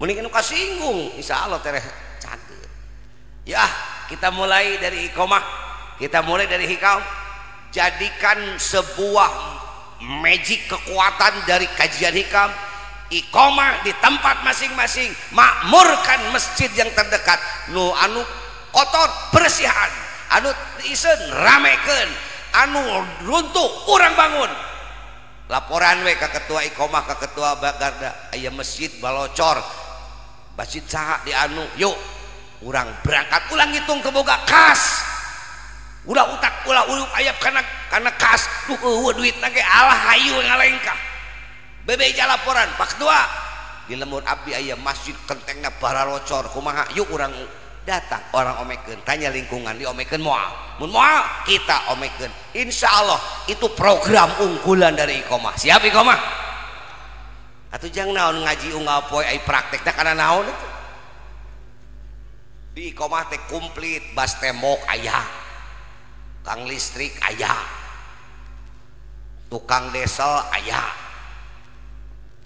Speaker 1: Mun anu kasinggung insyaallah teh cager. Ya, kita mulai dari iqomah. Kita mulai dari hikam. Jadikan sebuah magic kekuatan dari kajian hikam. Iqomah di tempat masing-masing, makmurkan masjid yang terdekat. Nu anu kotor bersihan, anu iseun ramekeun, anu runtuh urang bangun. Laporan we ka ketua iqomah, ka ketua bagarda, aya masjid balocor, masjid saha di anu, yuk urang berangkat ulang hitung keboga kas. Ulah utak ulah ulup ayap kana kas, duitna ge alah hayu ngalengkah. Bebeja laporan Pak Ketua di lembur abdi aya masjid kentengna baralocor kumaha, yuk orang datang, orang omekeun, tanya lingkungan diomekeun moal, mun moal kita omekeun, insyaallah itu program unggulan dari iqomah. Siap iqomah atuh jang naon ngaji unggal poe ai praktekna kana naon itu di iqomah teh komplit, bas tembok aya, kang listrik aya, tukang desel aya,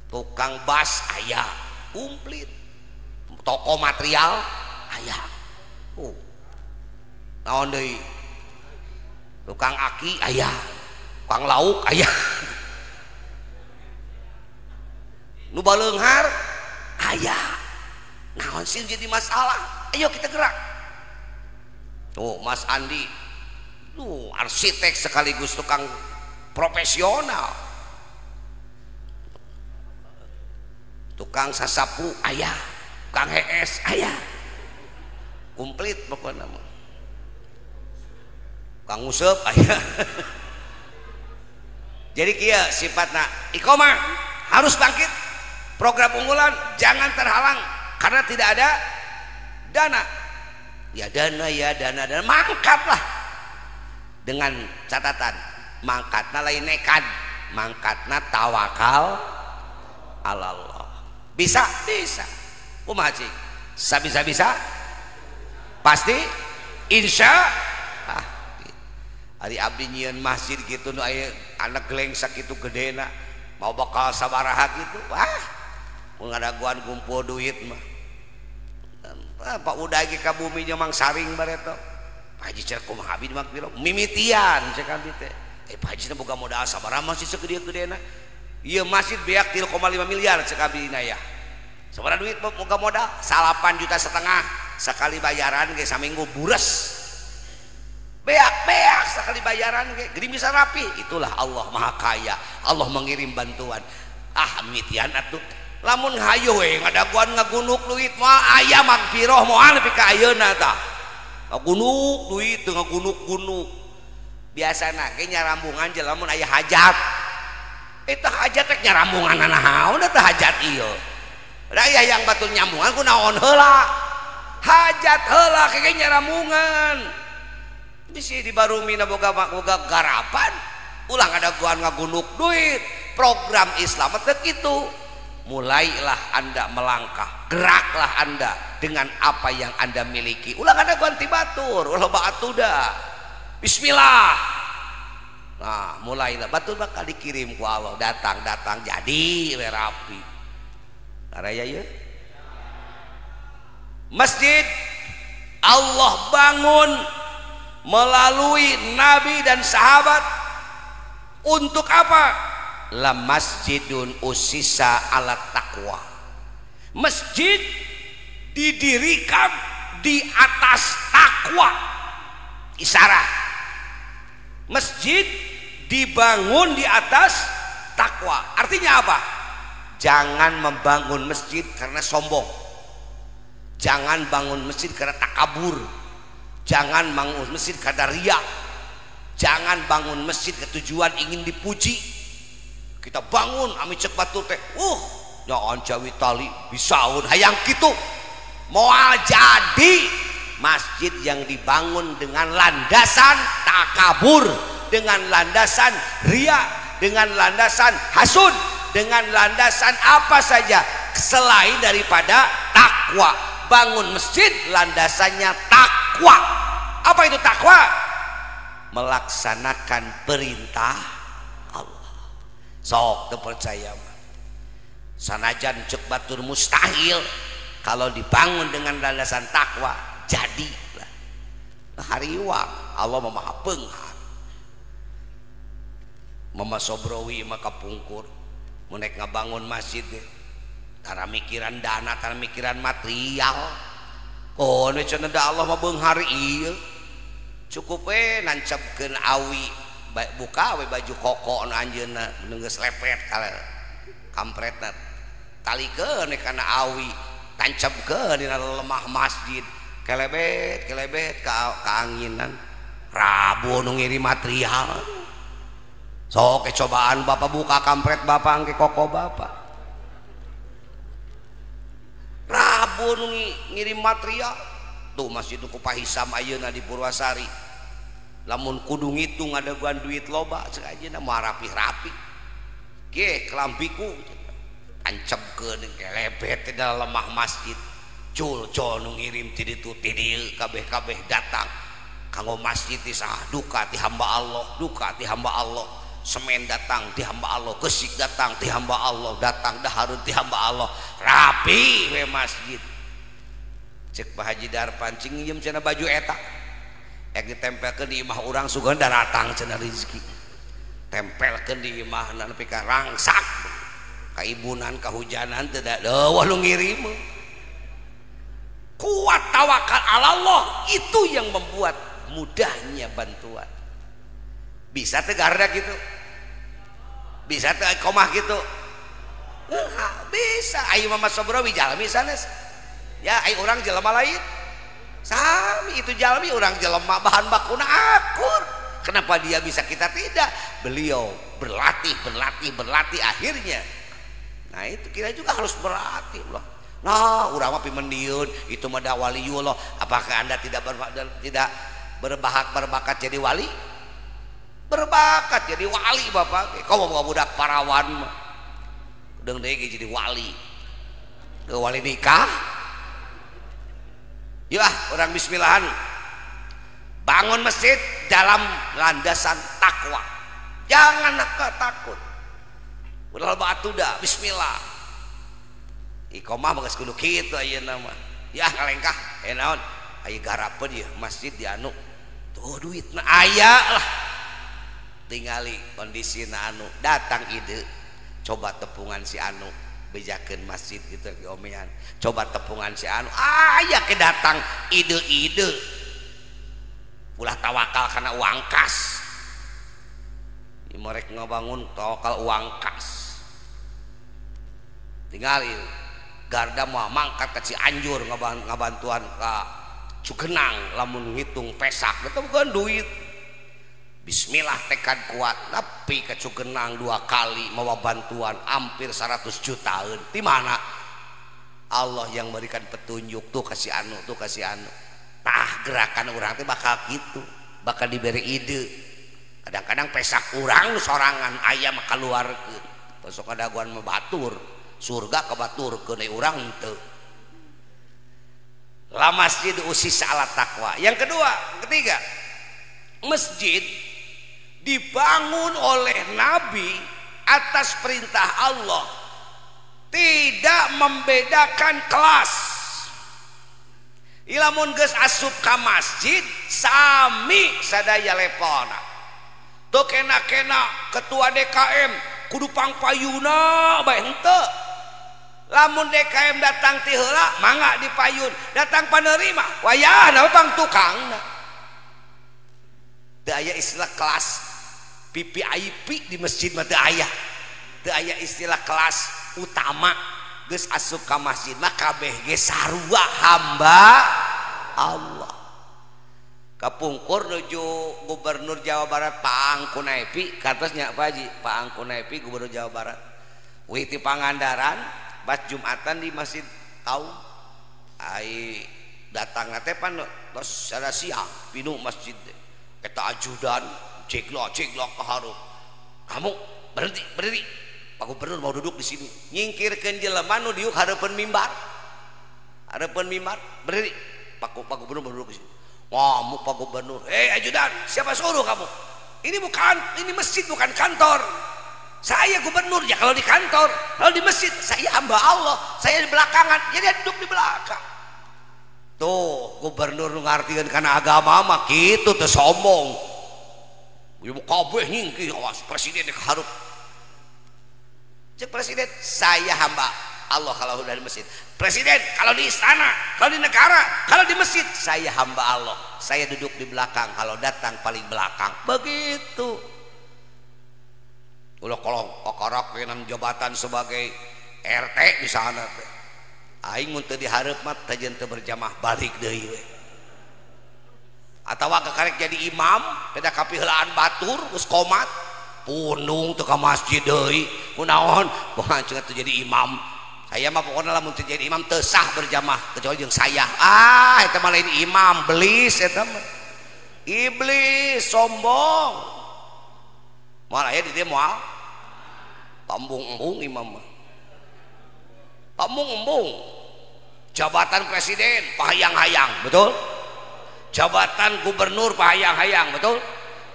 Speaker 1: tukang bas aya, komplit, toko material aya. Naon deui tukang aki aya, tukang lauk aya, nu baleunghar aya. Naon sih jadi masalah? Ayo kita gerak. Tuh Mas Andi, tuh arsitek sekaligus tukang profesional, tukang sasapu aya, tukang HS aya, komplit pokoknya mah. Tukang nguseup aya. Jadi kieu sifatna iqomah harus bangkit. Program unggulan jangan terhalang karena tidak ada dana. Ya dana mangkatlah dengan catatan mangkatna lain nekat, mangkatna tawakal ala Allah. Bisa kumaha cing? Bisa pasti insya hari abdi nyieun masjid gitu nu aya anak gelengsak kitu gedena mau bakal sabaraha gitu. Wah mun ngadaguan kumpul duit mah Pak udah ge ka bumi nya mang saring bareto. Pak Haji cer kumaha abdi mah piro mimitian cek abdi teh. Pak Haji boga modal sabaraha masih segede-gedena. Ieu masjid beak 3,5 miliar cek abdi na ya. Sabaraha duit boga modal 8,5 juta sekali bayaran ge saminggu bures. Beak sekali bayaran ge gede bisa rapi. Itulah Allah Maha Kaya. Allah mengirim bantuan. Mimitian atuh. Lamun hayu we ngadaguan ngagunuk duit mah aya magfirah moal nepi ka ayeuna tah. Ngagunuk duit teu ngagunuk-gunuk. Biasana ge nyarambungan je lamun aya hajat. Eta hajat rek nyarambungan naon eta hajat ieu. Da aya yang batul nyambungan kunaon heula. Hajat heula ke nyarambungan. Bisi di Barumina boga garapan ulah ngadaguan ngagunuk duit. Program Islam teh kitu. Mulailah Anda melangkah, geraklah Anda dengan apa yang Anda miliki. Ulah ada ganti batur, ulah batuda. Bismillah. Nah, mulailah batur bakal dikirim ku Allah, datang jadi we rapi. Karaya ya. Masjid Allah bangun melalui nabi dan sahabat untuk apa? La masjidun usisa ala taqwa. Masjid didirikan di atas takwa. Isyarat masjid dibangun di atas takwa. Artinya apa? Jangan membangun masjid karena sombong. Jangan bangun masjid karena takabur. Jangan bangun masjid karena riya. Jangan bangun masjid ketujuan ingin dipuji. Kita bangun ami cek batur teh nyaon jawi tali bisaun hayang kitu moal jadi masjid yang dibangun dengan landasan takabur, dengan landasan riya, dengan landasan hasud, dengan landasan apa saja selain daripada takwa. Bangun masjid landasannya takwa. Apa itu takwa? Melaksanakan perintah sok terpercaya sanajan cek batur mustahil kalau dibangun dengan landasan takwa jadilah hariwang. Allah Maha Penghar. Mama Sobrowi maka pungkur menek ngabangun masjid karena mikiran dana, karena mikiran material. Ne cenah da Allah mah beunghar ieu cukup nancapkeun awi buka we baju koko nu anjeunna geus lepet kala kampretna talikeun kana awi tancapkeun dina lemah masjid kelebet ka anginan Rabu nu ngirim material sok cobaan bapak buka kampret bapak engke koko bapak Rabu nu ngirim material tuh masjid nu Pahisam ayeuna di Purwasari. Lamun kudu ngitung ada gua duit loba cek aja mau rapi-rapi ge kelampiku ancapkeun kelebet di dalam lemah masjid cul nu ngirim ti ditu ti dieu kabeh datang kanggo masjid ti saha duka ti hamba Allah semen datang ti hamba Allah kesik datang ti hamba Allah datang daharun ti hamba Allah rapi we masjid cek Pak Haji Darpan cing ngiem cenah baju eta yang ditempelkan di imah orang sugan daratang cenah rezeki tempelkan di imah nepi ka rangsak kaibunan kahujanan tidak walu ngirim kuat tawakal ala Allah itu yang membuat mudahnya bantuan. Bisa tegarda gitu, bisa teh komah gitu, bisa ayo mama sobrowi jalmi sanes ya ayo orang jelema lain sami itu jalmi orang jelema bahan bakuna akur. Kenapa dia bisa kita tidak? Beliau berlatih akhirnya. Nah itu kita juga harus berlatih loh. Nah urang mah pimendiun itu mah da waliullah. Apakah anda tidak berbakat jadi wali? Berbakat jadi wali bapak. Kau mau budak parawan mah udah deui jadi wali. Ke wali nikah. Yuk orang bismillahan bangun masjid dalam landasan takwa. Jangan takut. Udah batu dah bismillah. Iqomah bagas kudu kitu ayeuna mah. Ya kalengkah naon? Aya garapeun ieu masjid di anu. Tuh duitna aya lah. Tingali kondisina anu datang ide. Coba tepungan si anu bejakeun masjid gitu ke omean. Coba tepungan si anu aya ke datang ide-ide. Ulah tawakal karena uang kas. Mereka ngabangun tawakal uang kas. Tinggalin garda mau mangkat ke Cianjur ngabantuan ke Cugenang lamun ngitung pesak betul bukan duit. Bismillah tekad kuat tapi ke Cugenang 2 kali mau bantuan hampir 100 jutaan. Di mana Allah yang memberikan petunjuk tuh kasih anu tah gerakan orang teh bakal gitu, bakal diberi ide. Kadang-kadang pesak urang sorangan ayam keluarkeun. Besok kadaguan mah batur, surga kabaturkeun deui urang teu. La masjid usis ala taqwa. Yang ketiga, masjid dibangun oleh Nabi atas perintah Allah, tidak membedakan kelas. Ilamun geus asup ka masjid sami sadaya lepona. Tuh kena ketua DKM kudu pangpayuna bae henteu. Lamun DKM datang ti heula mangga dipayun, datang panerima wayahna bang tukangna. Teu aya istilah kelas VIP di masjid mah teu aya. Teu aya istilah kelas utama. Geus asup ka masjid mah kabeh ge sarua hamba Allah. Kapungkur nuju Gubernur Jawa Barat Pak Angku Naipi katosnya Pak Haji Pak Angku Naipi Gubernur Jawa Barat witi Pangandaran pas Jumatan di Masjid Kaum ai datang teh pan tos sada siang pinu masjid eta ajudan ceglok ka harup. Kamu berhenti Pak Gubernur mau duduk di sini. Nyingkirkeun jelema nu diuk hareupeun mimbar. Hareupeun mimbar, berdiri. Pak Gubernur mau duduk di sini. Ngamuk Pak Gubernur. Ajudan, siapa suruh kamu? Ini masjid bukan kantor. Saya gubernur ya kalau di kantor, kalau di masjid saya hamba Allah. Saya di belakangan, jadi duduk di belakang. Tuh, gubernur ngartikeun kana agama mah kitu teu sombong. Ieu kabeh nyingkir awas presiden hareup. Cek presiden, saya hamba Allah kalau udah di masjid. Presiden kalau di istana, kalau di negara, kalau di masjid, saya hamba Allah. Saya duduk di belakang, kalau datang paling belakang. Begitu. Ulah kalau kokorok dengan jabatan sebagai RT di sana, aing mun teu dihareup mah tajeun teu berjamaah balik deui we. Atawa kekarek jadi imam, beda kapiheulaan batur geus komat. Punung tuh ke masjid deui kunaon bukan cenah teu jadi imam. Saya mah pokoknya lamun teu jadi imam teu sah berjamaah kecuali jeung saya. Eta mah lain imam, belis eta mah. Iblis sombong. Moal aya di dieu moal. Pambung-embung imam mah. Pambung-embung. Jabatan presiden pahayang-hayang, betul? Jabatan gubernur pahayang-hayang, betul?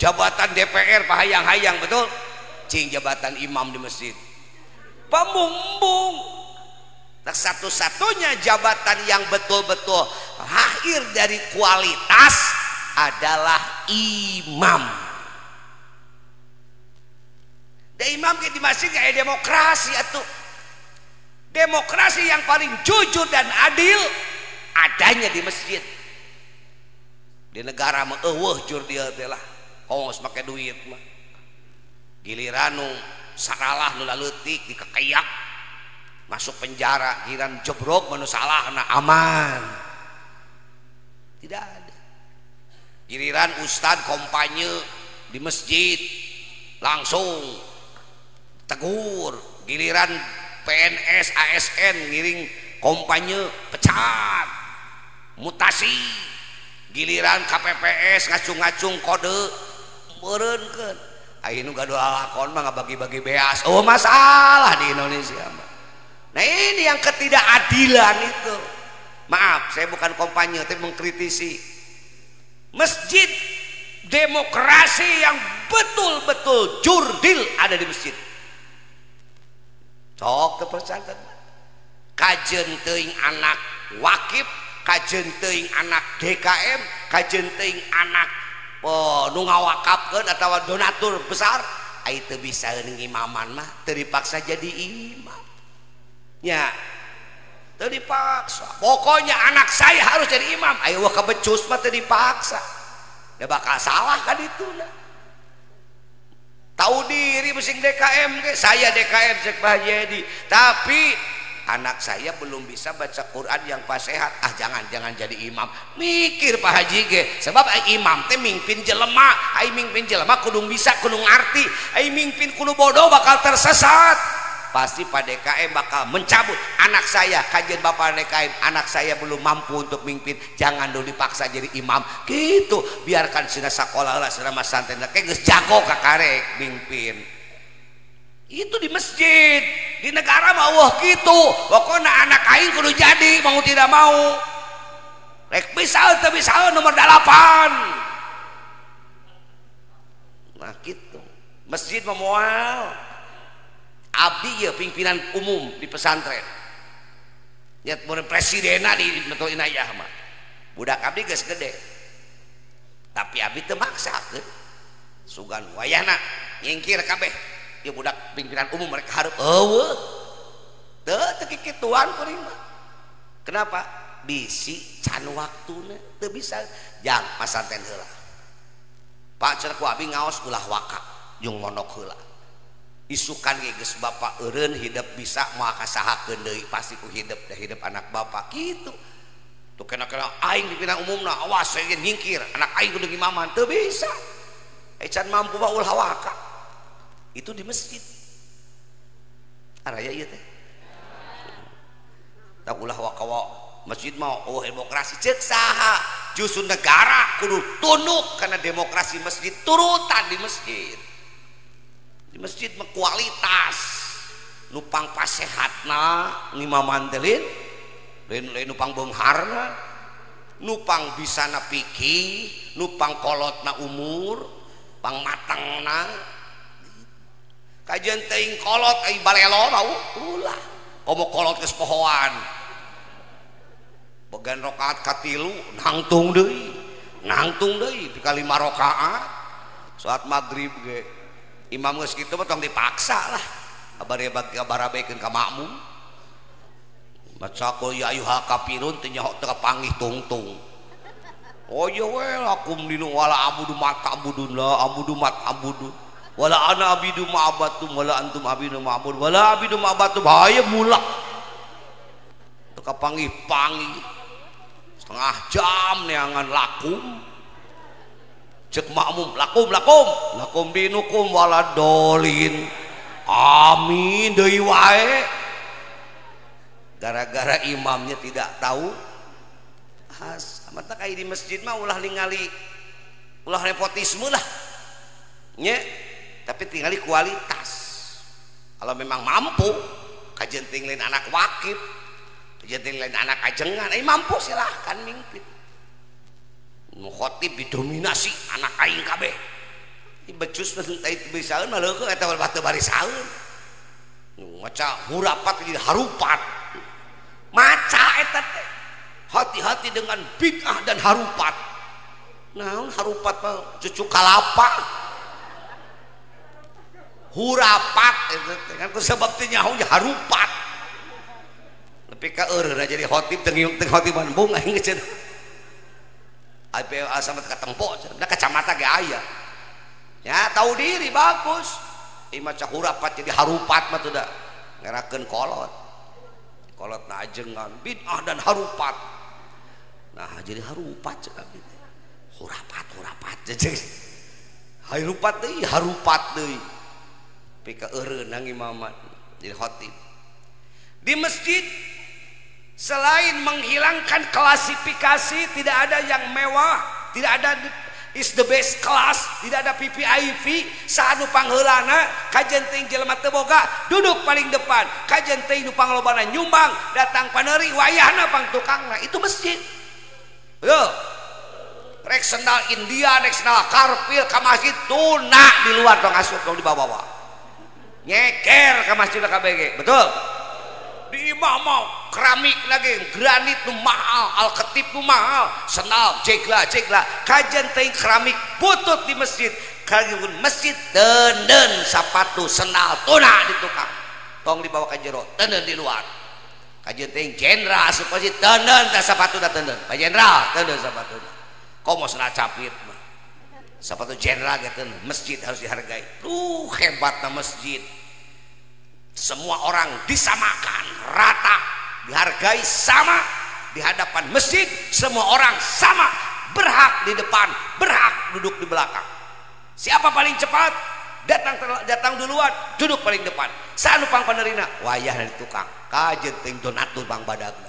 Speaker 1: Jabatan DPR pahayang-hayang, betul? Cing jabatan imam di masjid pembung-bung. Nah, satu-satunya jabatan yang betul-betul lahir dari kualitas adalah imam. Da imam ke di masjid kayak demokrasi atuh. Demokrasi yang paling jujur dan adil adanya di masjid. Di negara mah eueuh jur dia teh lah. Kongos make duit mah. Giliran nu saralah nu leutik dikekeyak masuk penjara, giliran jebrok nu salahna aman. Tidak ada. Giliran ustad kampanye di masjid langsung tegur. Giliran PNS ASN ngiring kampanye pecat mutasi. Giliran KPPS ngacung-ngacung kode meureunkeun aya nu gaduh lakon mah ngabagi-bagi beas. Oh masalah di Indonesia mah. Nah ini yang ketidakadilan itu. Maaf saya bukan kampanye tapi mengkritisi masjid. Demokrasi yang betul-betul jurdil ada di masjid. Sok kepercayaan kajen teuing anak wakif, kajen teuing anak DKM, kajen teuing anak nu ngawakafkeun atawa donatur besar aya teu bisa ngimaman mah teu dipaksa jadi imam nya, teu dipaksa. Pokoknya anak saya harus jadi imam, aya wah kabecus mah teu dipaksa, da bakal salah ka dituna. Tahu diri mesin DKM ke? Saya DKM cek Pak Haji Edi, tapi anak saya belum bisa baca Quran yang pas sehat. Ah jangan jadi imam. Mikir Pak Haji ge, sebab imam teh mimpin jelema, ai mimpin jelema kudu bisa kudu ngarti, ai mimpin kudu bodoh bakal tersesat. Pasti Pak DKM bakal mencabut. Anak saya kajian Bapak DKM, anak saya belum mampu untuk mimpin, jangan dulu dipaksa jadi imam gitu. Biarkan sina sakola lah sina masantren kayak geus jago kakarek mimpin. Itu di masjid. Di negara mah wah gitu. Pokoknya anak aing kudu jadi mau tidak mau. Rek bisa teu bisa nomor 8. Nah gitu. Masjid mah moal. Abdi ya pimpinan umum di pesantren. Nyet mun presidena di Meto Inayah mah. Budak abdi geus gede. Tapi abdi teu maksakeun. Sugan wayahna nyingkir kabeh. Ya budak pimpinan umum mereka hareup eueuh. Teu kikituan kuring mah. Kenapa? Bisi can waktuna teu bisa jang pasantren heula. Pak cenah ku abdi ngaos ulah waka jeung mondok heula. Isukan geus bapak eureun hidup bisa moal kasahakeun deui pasti ku hidup dah hidup anak bapak kitu. Tuh kena-kena aing pimpinan umumna awas saya nyingkir anak aing kudu imaman teu bisa. Can mampu mah ulah waka. Itu di masjid. Araya ieu teh. Tak ulah waka masjid mah oh demokrasi ceuk saha? Justru negara kudu tunduk karena demokrasi masjid turutan di masjid. Di masjid mah kualitas nupang pasehatna ngimaman teh lain nupang beungharna, nupang bisana pikih, nupang kolotna umur, pang matangna. Kajian teuing kolot ai balelo tau ulah komo kolot geus pohoan. Bogan rakaat katilu nangtung deui pika 5 rakaat. Saat maghrib ge imam geus kitu mah tong dipaksa lah. Abarabekeun ka makmum. Maca qul ya ayyuhal kafirun teh nyaho teu panggih tungtung. Oh ya we lakum dinu wala abudu mat abudun la abudu mat abudun. Wala ana abidu ma abatum wala antum abidu ma abud wala abidu ma abatum bahaya mulak. Teu kapanggih-panggih. Setengah jam neangan lakum. Cek makmum lakum dinukum waladolin amin deui wae gara-gara imamnya tidak tahu mata kayak di masjid mah ulah ningali ulah nepotisme lah nya tapi tinggali kualitas. Kalau memang mampu kajian tinggalin anak wakif kajian tinggalin anak ajengan mampu silahkan mimpin. Khotib didominasi anak aing kabeh. Ieu becus teh bisaeun mah leukeung eta batu barisaeun. Maca hurapat jadi harupat. Maca eta teh. Hati-hati dengan bid'ah dan harupat. naon harupat mah cucu kalapa hurapat itu kan sebab teh nyaho harupat tapi ka eureuna jadi khotib teu khotiban bung aing geus IPA sama katempo da kacamata ge aya ya tahu diri bagus ieu mah cak hurapat jadi harupat mah teu da ngerakeun kolot na ajengan bid'ah dan harupat nah jadi harupat cak abdi hurapat jeung harupat deui pika eureun imamat jadi khotib di masjid. Selain menghilangkan klasifikasi, tidak ada yang mewah, tidak ada is the best class, tidak ada PPIV, saat nu pangheulana kajen teuing jelema teu boga duduk paling depan, kajen teuing nu panglobana nyumbang, datang paneri wayahna pang tukangna, itu masjid. Yo. Rek sendal India, rek sendal karpil ka masjid tuna di luar dong asup dong di bawah-bawah. Nyeker ka masjid KBG, betul? Di imam keramik lagi granit nu mahal alketip nu mahal senal jegla kajen teuing keramik butut di masjid kageun masjid teuneun sapatu senal tuna di tukang tong dibawa ka jero teuneun di luar kajen teuing jenderal asup masjid teuneun teh sapatu da teuneun pak jenderal teuneun sapatu komo senal capit mah sapatu jenderal ge teuneun masjid harus dihargai hebatna masjid. Semua orang disamakan rata dihargai sama di hadapan masjid, semua orang sama berhak di depan, berhak duduk di belakang. Siapa paling cepat datang duluan duduk paling depan, saat nupang panerina wayah dari tukang kajen teuing donatur bang badagna.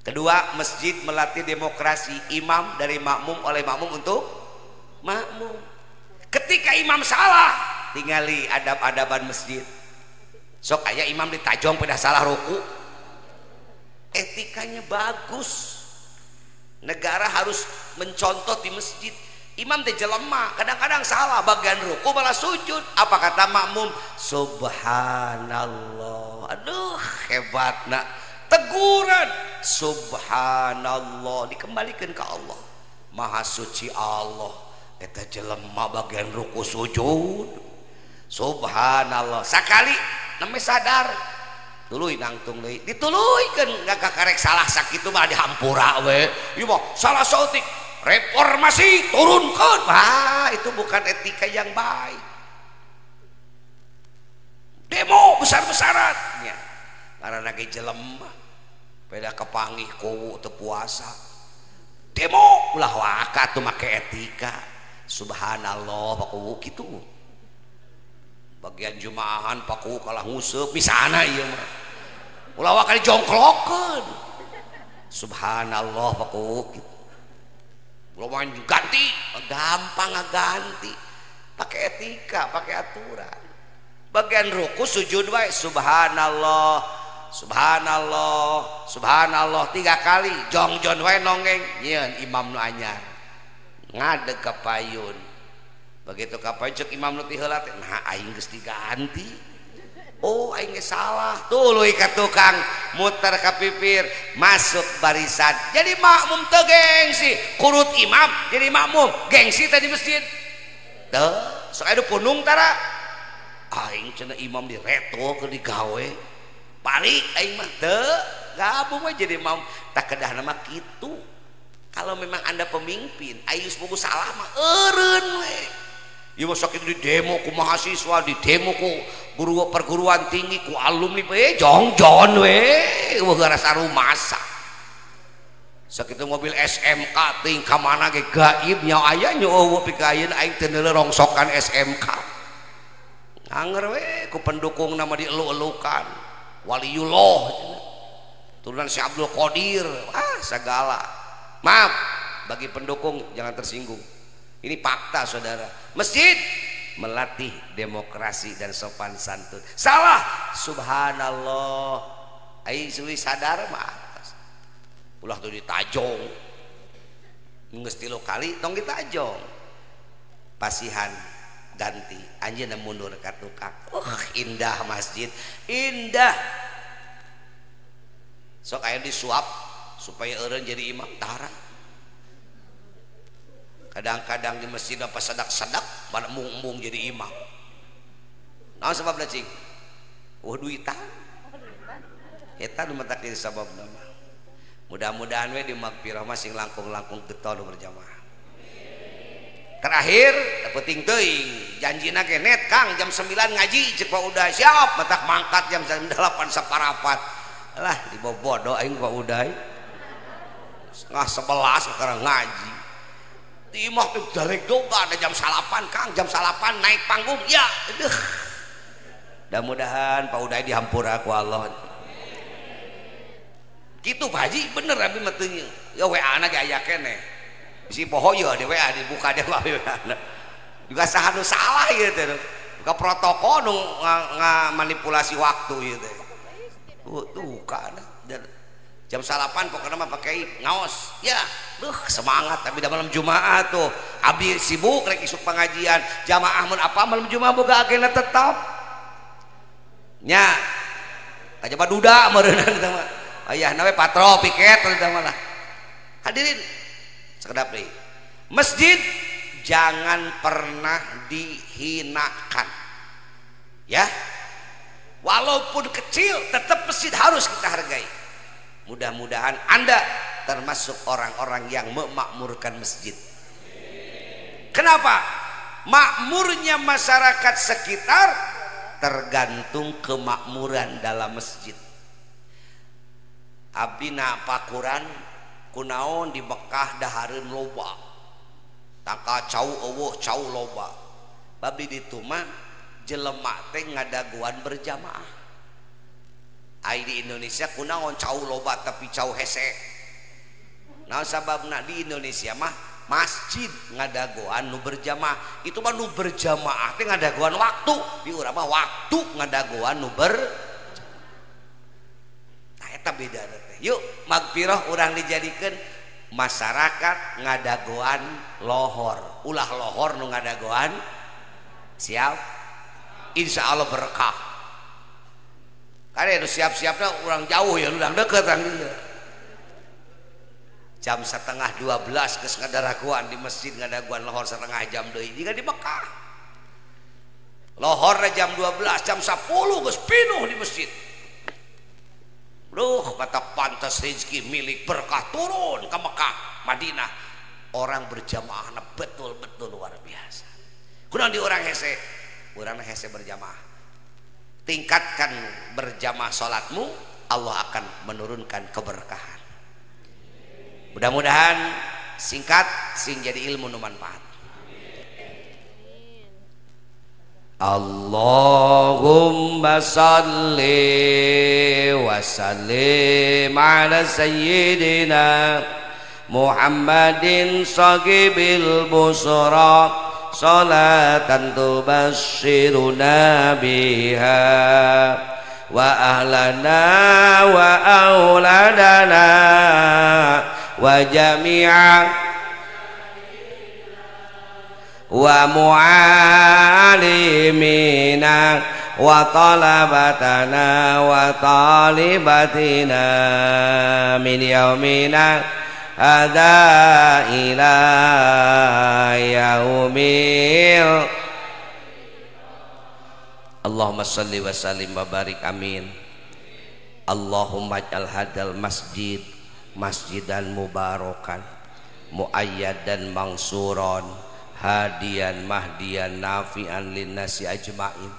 Speaker 1: Kedua, masjid melatih demokrasi imam dari makmum oleh makmum untuk makmum. Ketika imam salah tingali adab-adaban masjid sok aya imam ditajong pada salah ruku etikanya bagus negara harus mencontoh di masjid imam teh jelema kadang-kadang salah bagian ruku malah sujud apa kata makmum subhanallah aduh hebatna teguran subhanallah dikembalikan ke Allah maha suci Allah eta jelema bagian ruku sujud subhanallah sakali namanya sadar tuluy nangtung deui dituluykeun gak karek salah sakitu mah dihampura we ieu mah salah sautik reformasi turunkeun wah itu bukan etika yang baik demo besar-besaran nya karena ge jelema beda kepanggih ku teu puasa demo ulah waka tuh make etika subhanallah paku kitu bagian jumaahan paku kalah nguseup misana ieu mah ulah wakali jongklokeun subhanallah paku kitu lumayan ganti gampang ganti pakai etika pakai aturan bagian ruku sujud wae subhanallah subhanallah subhanallah 3 kali jongjon wae nonggeng nyeun imam nu anyar ngadeg ka payun begitu kapan cek imam nu ti heula teh nah aing geus diganti oh aing geus salah tuluy ka tukang muter ka pipir masuk barisan jadi makmum teu gengsi kurut imam jadi makmum gengsi tadi masjid teu sok aya punung tara aing cenah imam direto keur digawe balik aing mah teu gabung we jadi imam tak kedahna mah kitu kalau memang anda pemimpin aing geus boga salah mah eureun we ieu sok di demo ku mahasiswa di demo ku guru perguruan tinggi ku alumni we jongjon we geura sarumasa sakitu mobil SMK ting ka mana ge gaib nya aya nya eueuh pikayeun aing teu neuleuh rongsokan SMK anger we ku pendukung nama dielu-elukan waliullah turunan si Abdul Qadir segala maaf bagi pendukung jangan tersinggung ini fakta saudara masjid melatih demokrasi dan sopan santun salah subhanallah aing suwi sadar mah atas ulah tuh ditajong geus 3 kali tong ditajong pasihan ganti anjeunna mundur ka tukang indah masjid indah sok aya disuap supaya eureun jadi imam tara kadang-kadang di masjid apa sadak-sadak pada mung-mung jadi imam. Nah sebab cing duitan eta nu matakeun sababna mah. Mudah-mudahan we di magfirah masing langkung-langkung getol berjamaah. Terakhir penting teuing janjina ge net Kang jam 9 ngaji cek Pak Uday siap matak mangkat jam 8 saparapat lah dibobodo aing Pak Uday setengah 11 sekarang ngaji di imah tuh dalek doba ada jam 8 Kang jam 8 naik panggung ya aduh mudah-mudahan Pak Uday dihampura ku Allah gitu Pak Haji bener abi mah teu ya WA na ge aya keneh si poho ya di WA dibuka dia WA juga sahanu salah gitu buka protokol nu manipulasi waktu gitu tuh kan jam 8 pokoknya mah pakai ngaos ya semangat tapi dah malam Jumaat tuh abi sibuk rek isuk pengajian jamaah mun apa malam Jumaat boga agenda tetap nya aja baduda meureunna kita mah ayahna we patrol piket kita mah lah hadirin sekedap nih masjid jangan pernah dihinakan ya walaupun kecil tetap masjid harus kita hargai. Mudah-mudahan Anda termasuk orang-orang yang memakmurkan masjid. Kenapa? Makmurnya masyarakat sekitar tergantung kemakmuran dalam masjid. Abdina pakuran kunaon di Mekah dahareun loba taka cau eueuh cau loba babi ditu mah jelema teh ngadaguan berjamaah ai di Indonesia kunaon cau loba tapi cau hese nah sababna di Indonesia mah masjid ngadaguan nu berjamaah itu mah nu berjamaah teh ngadaguan waktu di urang mah waktu ngadaguan nu nah eta bedana teh yuk magfirah urang dijadikan masyarakat ngadagoan lohor ulah lohor nu ngadagoan siap insya Allah berkah karena siap-siapnya orang jauh ya urang deket orang dia jam 11:30 geus ngadaraguan di masjid ngadaguan lohor setengah jam deui jika di Mekah lohor jam 12 jam 10 geus pinuh di masjid. Duh kata pantas rezeki milik berkah turun ke Mekah Madinah orang berjamaah betul-betul luar biasa kunaon di orang hese berjamaah tingkatkan berjamaah salatmu Allah akan menurunkan keberkahan mudah-mudahan singkat sing jadi ilmu nu manfaat. Allahumma salli wa sallim ala sayyidina Muhammadin sahibil busra salatan tubashshiruna biha wa ahlana wa auladana wa jami'a wa mu'alimina wa talabatana wa talibatina min yaumina hadha ila yaumil Allahumma salli wa sallim wa barik amin. Allahumma ij'al hadal masjid masjidan mubarakan muayyadan mangsuran hadiyan mahdiyan nafi'an linnasi ajma'in.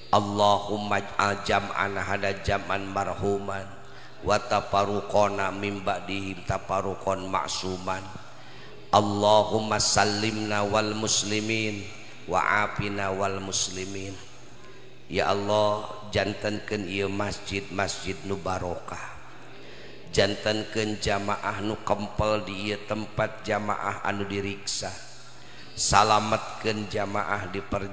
Speaker 1: Allahumma ij'al jam'an hada jam'an marhuman wa tafaruqana min ba'dihim tafaruqan ma'suman. Allahumma sallimna wal muslimin wa afina wal muslimin. Ya Allah jantenkeun ieu masjid nu barokah, jantenkeun jamaah nu kempel di ieu tempat jamaah anu diriksa, salametkeun jamaah di perjalanan